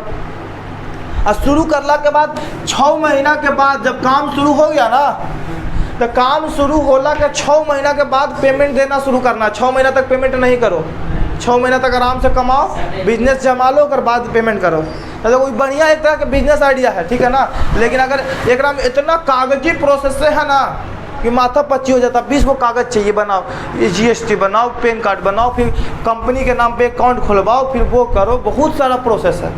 शुरू करला के बाद 6 महीना के बाद जब काम शुरू हो गया ना, तो काम शुरू होला के 6 महीना के बाद पेमेंट देना शुरू करना। 6 महीना तक पेमेंट नहीं करो, 6 महीने तक आराम से कमाओ, बिजनेस जमा लो, और बाद पेमेंट करो। तो कोई बढ़िया एक तरह का बिजनेस आइडिया है, ठीक है ना। लेकिन अगर एक में इतना कागजी प्रोसेस है ना कि माथा पच्ची हो जाता। 20 को कागज़ चाहिए, बनाओ ये GST बनाओ, पैन कार्ड बनाओ, फिर कंपनी के नाम पे अकाउंट खुलवाओ, फिर वो करो, बहुत सारा प्रोसेस है।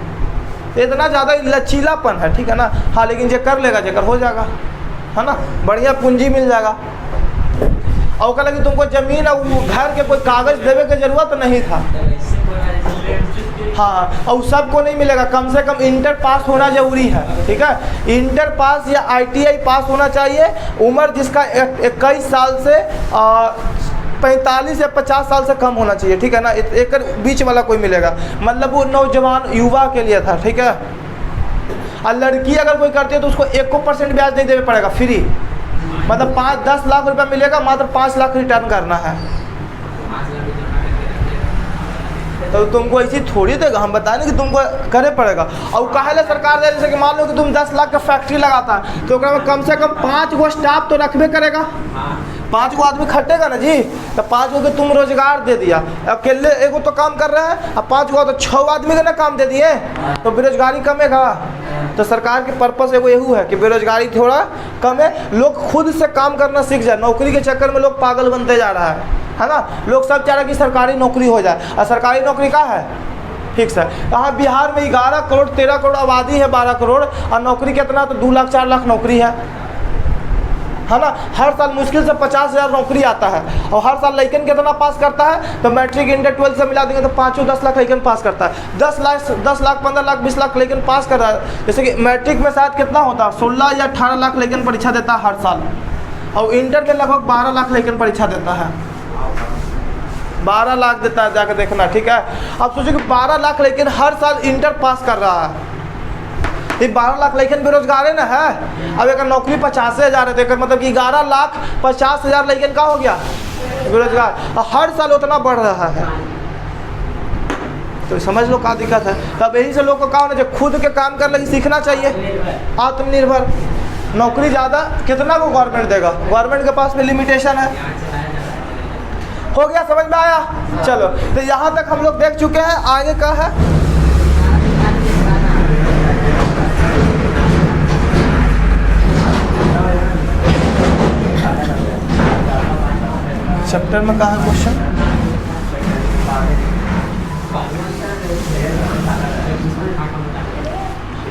इतना ज़्यादा लचीलापन है, ठीक है ना। हाँ, लेकिन जो कर लेगा जेकर हो जाएगा, है ना, बढ़िया पूंजी मिल जाएगा। और कहा कि तुमको ज़मीन और घर के कोई कागज़ देवे की ज़रूरत नहीं था। हाँ, और सबको नहीं मिलेगा, कम से कम इंटर पास होना जरूरी है, ठीक है। इंटर पास या ITI पास होना चाहिए। उम्र जिसका 21 साल से 45 या 50 साल से कम होना चाहिए, ठीक है ना। एक बीच वाला कोई मिलेगा, मतलब वो नौजवान युवा के लिए था, ठीक है। और लड़की अगर कोई करती है तो उसको 1% ब्याज नहीं देना पड़ेगा, फ्री। मतलब 5-10 लाख रुपया मिलेगा, मात्र 5 लाख रिटर्न करना है। तो तुमको ऐसी थोड़ी देगा, हम बता दें कि तुमको करे पड़ेगा। और काहे सरकार दे, जैसे कि मान लो कि तुम 10 लाख का फैक्ट्री लगाता है तो में कम से कम 5 गो स्टाफ तो रखबे करेगा, 5 गो आदमी खटेगा ना जी। तो 5 गो के तुम रोजगार दे दिया, अकेले एगो तो काम कर रहे हैं, अब 5 गो तो 6 आदमी का ना काम दे दिए, तो बेरोजगारी कमेगा। तो सरकार के पर्पस एगो यही है कि बेरोजगारी थोड़ा कम है, लोग खुद से काम करना सीख जाए। नौकरी के चक्कर में लोग पागल बनते जा रहा है ना। लोग सब चाह रहे कि सरकारी नौकरी हो जाए, और सरकारी नौकरी का है फिक्स है। यहाँ बिहार में 11 करोड़ 13 करोड़ आबादी है, 12 करोड़, और नौकरी कितना, तो 2 लाख 4 लाख नौकरी है ना। हर साल मुश्किल से 50,000 नौकरी आता है। और हर साल लड़कन कितना पास करता है, तो मैट्रिक इंटर 12 से मिला देंगे तो 5-10 लाख लड़कन पास करता है। 10 लाख 15 लाख 20 लाख लड़कन पास कर रहा है। जैसे कि मैट्रिक में शायद कितना होता है, 16 या 18 लाख लड़कन परीक्षा देता है हर साल, और इंटर में लगभग 12 लाख लड़कन परीक्षा देता है। 12 लाख देता है, जाकर देखना, ठीक है। अब सोचो कि 12 लाख लड़कन हर साल इंटर पास कर रहा है, ये 12 लाख लड़कन बेरोजगार है ना है। अब एक नौकरी 50,000 है, तो मतलब कि 11,50,000 लड़कन का हो गया बेरोजगार, और हर साल उतना बढ़ रहा है। तो समझ लो क्या दिक्कत है। तब यही से लोग को कहा ना, खुद के काम कर लगे सीखना चाहिए, आत्मनिर्भर। नौकरी ज़्यादा कितना को गवर्नमेंट देगा, गवर्नमेंट के पास में लिमिटेशन है। हो गया, समझ में आया। चलो, तो यहाँ तक हम लोग देख चुके हैं, आगे का है चैप्टर में कहाँ है क्वेश्चन।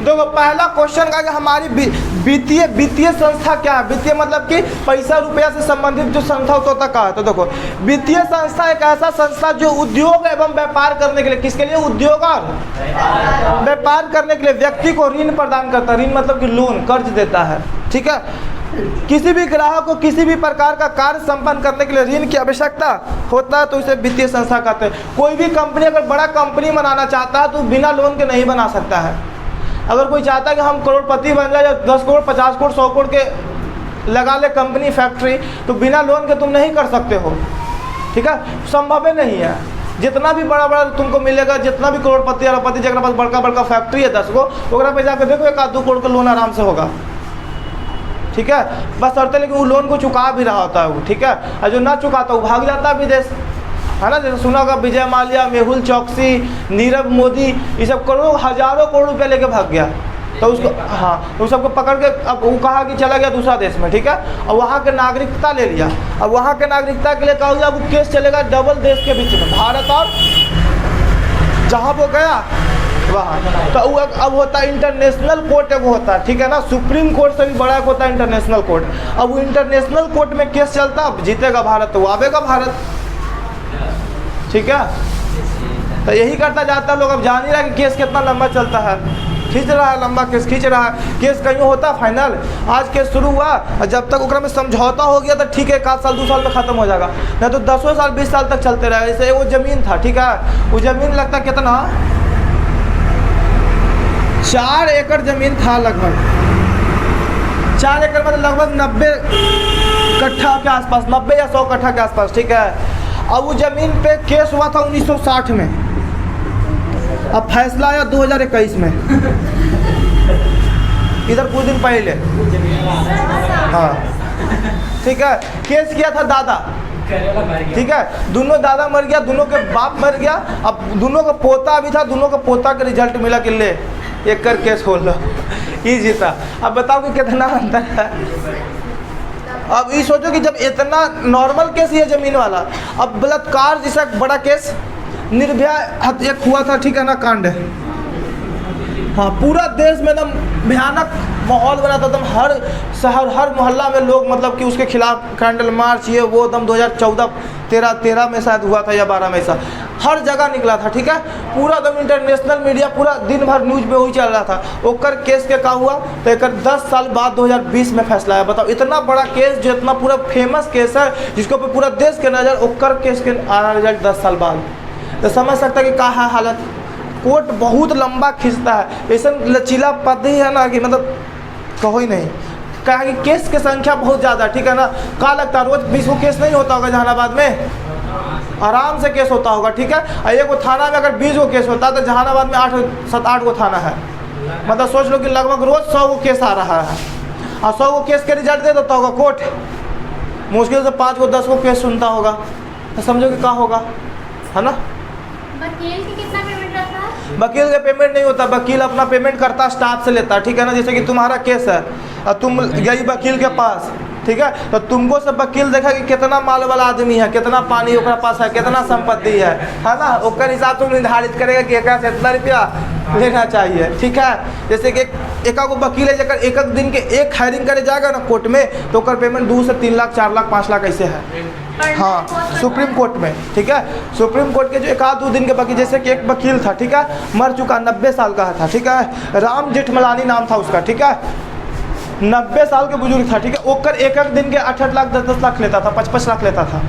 देखो, पहला क्वेश्चन का कि हमारी वित्तीय संस्था क्या है। वित्तीय मतलब कि पैसा रुपया से संबंधित जो संस्था होता का है। तो देखो, वित्तीय संस्था एक ऐसा संस्था जो उद्योग एवं व्यापार करने के लिए, किसके लिए, उद्योग और व्यापार करने के लिए व्यक्ति को ऋण प्रदान करता है। ऋण मतलब कि लोन, कर्ज देता है, ठीक है। किसी भी ग्राहक को किसी भी प्रकार का कार्य संपन्न करने के लिए ऋण की आवश्यकता होता है, तो इसे वित्तीय संस्था कहते हैं। कोई भी कंपनी अगर बड़ा कंपनी बनाना चाहता है तो बिना लोन के नहीं बना सकता है। अगर कोई चाहता है कि हम करोड़पति बन जाए, या 10 करोड़ 50 करोड़ 100 करोड़ के लगा ले कंपनी फैक्ट्री, तो बिना लोन के तुम नहीं कर सकते हो, ठीक है। संभव ही नहीं है। जितना भी बड़ा बड़ा तुमको मिलेगा, जितना भी करोड़पति अरबपति जगह पास बड़का बड़का फैक्ट्री है 10 गो, तो पे जाकर देखो 1-2 करोड़ का लोन आराम से होगा, ठीक है। बस शर्त लेकिन वो लोन को चुका भी रहा होता है वो, ठीक है। और जो ना चुकाता वो भाग जाता है विदेश, है ना। जैसे सुना होगा विजय माल्या, मेहुल चौकसी, नीरव मोदी, ये सब करोड़ों हजारों करोड़ रुपया लेके भाग गया। तो उसको, हाँ, उन सबको पकड़ के अब वो कहा कि चला गया दूसरा देश में, ठीक है। और वहाँ के नागरिकता ले लिया। अब वहाँ के नागरिकता के लिए कहा गया वो केस चलेगा डबल देश के बीच में, भारत और जहाँ वो गया वहाँ। तो वो अब होता है इंटरनेशनल कोर्ट, वो होता है, ठीक है ना। सुप्रीम कोर्ट से भी बड़ा होता है इंटरनेशनल कोर्ट। अब वो इंटरनेशनल कोर्ट में केस चलता, अब जीतेगा भारत तो वो आवेगा भारत, ठीक है। तो यही करता जाता है लोग। अब जान ही रहा कि केस कितना लंबा चलता है, खींच रहा है, लंबा केस खींच रहा है। केस कहीं होता फाइनल, आज केस शुरू हुआ और जब तक उकरा में समझौता हो गया तो ठीक है, 1 साल 2 साल में ख़त्म हो जाएगा, नहीं तो 10 साल 20 साल तक चलते रहेगा। जैसे वो ज़मीन था, ठीक है, वो ज़मीन लगता कितना 4 एकड़ ज़मीन था, लगभग 4 एकड़ मतलब लगभग 90 कट्ठा के आसपास, 90 या 100 कट्ठा के आसपास, ठीक है। अब वो ज़मीन पे केस हुआ था 1960 में, अब फैसला आया 2021 में, इधर कुछ दिन पहले, हाँ, ठीक है। केस किया था दादा, ठीक है, दोनों दादा मर गया, दोनों के बाप मर गया, अब दोनों का पोता भी था, दोनों का पोता का रिजल्ट मिला कि ले एक कर केस खोल लो, ये जीता। अब बताओ कि कितना अंतर है। अब ये सोचो कि जब इतना नॉर्मल केस ये ज़मीन वाला, अब बलात्कार जैसा बड़ा केस, निर्भया एक हुआ था, ठीक है ना, कांड। हाँ, पूरा देश में एकदम भयानक माहौल बना था, एकदम हर शहर हर मोहल्ला में लोग मतलब कि उसके खिलाफ कैंडल मार्च ये वो, एकदम 2014-13 में शायद हुआ था या 12 में, ऐसा हर जगह निकला था, ठीक है। पूरा एकदम इंटरनेशनल मीडिया पूरा दिन भर न्यूज़ पे वही चल रहा था। ओकर केस के का हुआ तो एक 10 साल बाद 2020 में फैसला आया। बताओ, इतना बड़ा केस जो इतना पूरा फेमस केस है, जिसको पे पूरा देश के नज़र, ओकर केस के आना रिजल्ट 10 साल बाद, तो समझ सकता है कि क्या है हालत। कोर्ट बहुत लंबा खींचता है, ऐसा लचीला पद ही है ना कि मतलब कहो ही नहीं, कहा कि केस की संख्या बहुत ज़्यादा, ठीक है ना। क्या लगता है रोज़ 20 को केस नहीं होता होगा जहानाबाद में? आराम से केस होता होगा, ठीक है। और एक थाना में अगर 20 को केस होता है तो जहानाबाद में 7-8 को थाना है, मतलब सोच लो कि लगभग रोज़ 100 को केस आ रहा है, और 100 को केस के रिजल्ट दे देता होगा कोर्ट, मुश्किल से 5 को 10 को केस सुनता होगा, तो समझो कि क्या होगा, है ना। वकील की कितना पेमेंट रहता है? वकील का पेमेंट नहीं होता, वकील अपना पेमेंट करता स्टाफ से लेता, ठीक है ना। जैसे कि तुम्हारा केस है और तुम गई वकील के पास, ठीक है, तो तुमको सब वकील देखा कि कितना माल वाला आदमी है, कितना पानी ओकरा पास है, कितना संपत्ति है ना, ओकर हिसाब से निर्धारित करेगा कि एकरा से इतना रुपया लेना चाहिए, ठीक है। जैसे कि एक वकील है जब एक दिन के एक हायरिंग करे जाएगा ना कोर्ट में, तो ओकर पेमेंट 2 से 3 लाख 4 लाख 5 लाख ऐसे है, हाँ, सुप्रीम कोर्ट में, ठीक है। सुप्रीम कोर्ट के जो 1-2 दिन के वकील, जैसे कि एक वकील था, ठीक है, मर चुका, 90 साल का था, ठीक है, राम जेठमलानी नाम था उसका, ठीक है, 90 साल के बुजुर्ग था, ठीक है। ओकर एक दिन के 8-8 लाख 10-10 लाख लेता था, 5-5 लाख लेता था।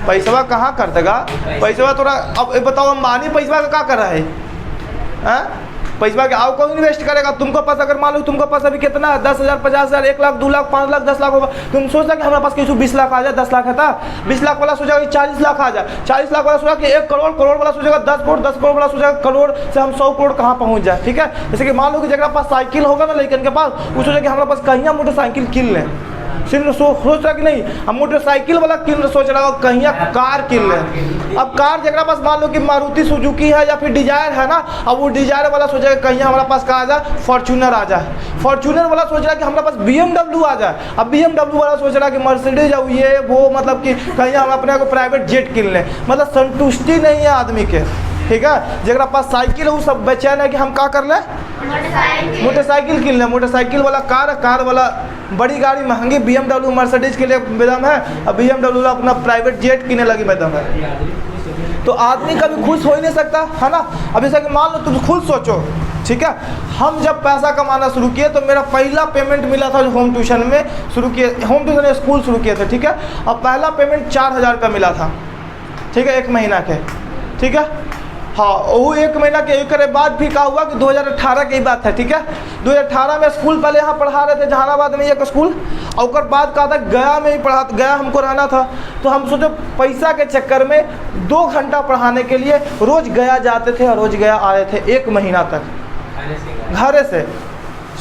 पैसवा कहाँ कर देगा पैसवा तोरा। अब बताओ, अंबानी पैसवा का क्या कर रहा है? पैसवा के आओ कौन इन्वेस्ट करेगा? तुमको पास अगर मान लो तुमको पास अभी कितना है, 10,000 50,000 1 लाख 2 लाख 5 लाख 10 लाख होगा, तुम सोचता कि हमारे पास किसी 20 लाख आ जाए, 10 लाख है था, 20 लाख वाला सोचेगा कि 40 लाख आ जाए, 40 लाख वाला सोचा कि 1 करोड़, करोड़ वाला सोचेगा 10 करोड़, 10 करोड़ वाला सोचेगा करोड़ से हम 100 करोड़ कहाँ पहुँच जाए, ठीक है। जैसे कि मान लो कि जगह पास साइकिल होगा ना लड़कन के पास, वो सोचा कि हमारे पास कहीं मोटरसाइकिल किन लें, सिर्फ सोच रहा कि नहीं हम मोटरसाइकिल वाला किन सोच रहा हो, कहीं कार किन लें। अब कार जगह पास मान लो कि मारुति सुजुकी है या फिर डिजायर है ना, अब वो डिजायर वाला सोचेगा कहीं हमारे पास कहा आ जाए फॉर्च्यूनर आ जाए, फॉर्च्यूनर वाला सोच रहा है कि हमारे पास BMW आ जाए, अब BMW वाला सोच रहा है कि मर्सिडीज ये वो, मतलब कि कहीं हम अपने को प्राइवेट जेट किन लें। मतलब संतुष्टि नहीं है आदमी के, ठीक है। जगह पास साइकिल है वो सब बेचैन है कि हम क्या कर लें, मोटरसाइकिल किन लें। मोटरसाइकिल वाला कार वाला बड़ी गाड़ी महंगी BMW मर्सिडीज के लिए मैडम है, अब BMW अपना प्राइवेट जेट किने लगी मैडम है, तो आदमी कभी खुश हो ही नहीं सकता, है ना। अब जैसा कि मान लो तुम खुद सोचो, ठीक है, हम जब पैसा कमाना शुरू किए तो मेरा पहला पेमेंट मिला था जो होम ट्यूशन में शुरू किए, होम ट्यूशन स्कूल शुरू किए थे, ठीक है, और पहला पेमेंट 4,000 रुपया मिला था, ठीक है, 1 महीना के, ठीक है। हाँ, वो 1 महीना के एक बाद भी क्या हुआ कि 2018 की बात है, ठीक है। 2018 में स्कूल पहले यहाँ पढ़ा रहे थे जहानाबाद में एक स्कूल, और उसके बाद कहा था गया में ही पढ़ा, गया हमको रहना था, तो हम सोचे पैसा के चक्कर में 2 घंटा पढ़ाने के लिए रोज़ गया जाते थे और रोज़ गया आए थे 1 महीना तक घरे से।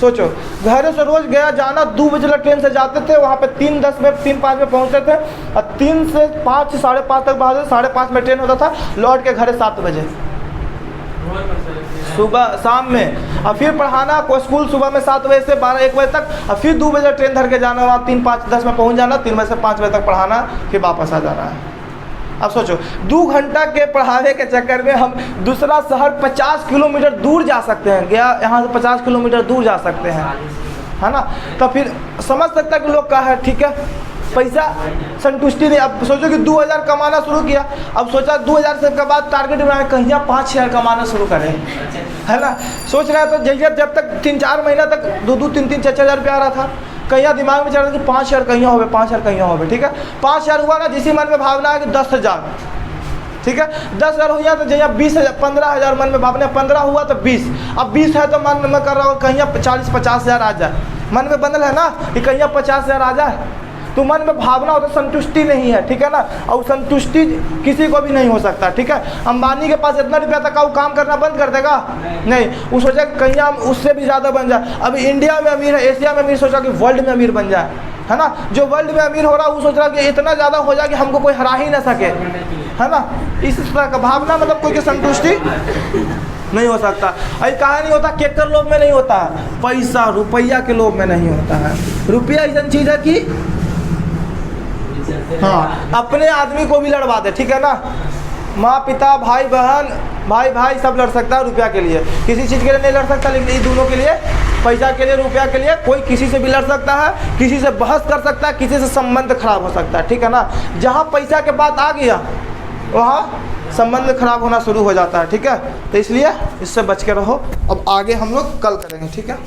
सोचो, घर से रोज़ गया जाना, 2 बजे ट्रेन से जाते थे, वहाँ पे 3:10 में 3:05 में पहुँचते थे, और 3 से 5 साढ़े 5 तक बाहर, 5:30 में ट्रेन होता था, लौट के घर 7 बजे सुबह शाम में, और फिर पढ़ाना को स्कूल सुबह में 7 बजे से 12-1 बजे तक, और फिर 2 बजे ट्रेन धर के जाना, वहाँ 3-5-10 में पहुँच जाना, 3 बजे से 5 बजे तक पढ़ाना, फिर वापस आ जाना है। अब सोचो 2 घंटा के पढ़ाने के चक्कर में हम दूसरा शहर 50 किलोमीटर दूर जा सकते हैं, गया यहाँ से 50 किलोमीटर दूर जा सकते हैं, है ना। तो फिर समझ सकता है कि लोग क्या है, ठीक है, पैसा संतुष्टि नहीं। अब सोचो कि 2,000 कमाना शुरू किया, अब सोचा 2,000 से के बाद टारगेट बनाए कहीं 5,000 कमाना शुरू करें, है ना। सोच रहा है तो जब तक 3-4 महीना तक 2-2, 3-3, 4-4 रुपया आ रहा था, कहीं दिमाग में चल रहा था कि 5,000 कहीं हो, 5,000 कहीं हो, ठीक है। 5,000 हुआ ना, जिसी मन में भावना है कि 10,000, ठीक है, 10,000 हुआ तो जहाँ 20,000 15,000 मन में भावना, 15 हुआ तो 20, अब 20 है तो मन में कर रहा हो कहीं 40-50,000 आ जाए, मन में बंधल है ना कि कहीं 50,000 आ जाए, तो मन में भावना हो तो संतुष्टि नहीं है, ठीक है ना। और संतुष्टि किसी को भी नहीं हो सकता, ठीक है। अंबानी के पास इतना रुपया तक वो काम करना बंद कर देगा, नहीं, वो सोचा कहीं हम उससे भी ज़्यादा बन जाए। अभी इंडिया में अमीर है, एशिया में अमीर, सोचा कि वर्ल्ड में अमीर बन जाए, है ना। जो वर्ल्ड में अमीर हो रहा है वो सोच रहा है कि इतना ज़्यादा हो जाए कि हमको कोई हरा ही ना सके, है ना। इस तरह का भावना मतलब कोई की संतुष्टि नहीं हो सकता। अरे कहा नहीं होता केकर लोभ में नहीं होता है, पैसा रुपया के लोभ में नहीं होता है। रुपया ऐसा चीज़ है कि हाँ अपने आदमी को भी लड़वा दे, ठीक है ना। माँ पिता भाई बहन भाई सब लड़ सकता है रुपया के लिए, किसी चीज़ के लिए नहीं लड़ सकता, लेकिन इन दोनों के लिए, पैसा के लिए रुपया के लिए कोई किसी से भी लड़ सकता है, किसी से बहस कर सकता है, किसी से संबंध खराब हो सकता है, ठीक है ना। जहाँ पैसा के बात आ गया वहाँ संबंध खराब होना शुरू हो जाता है, ठीक है। तो इसलिए इससे बच के रहो। अब आगे हम लोग कल करेंगे, ठीक है।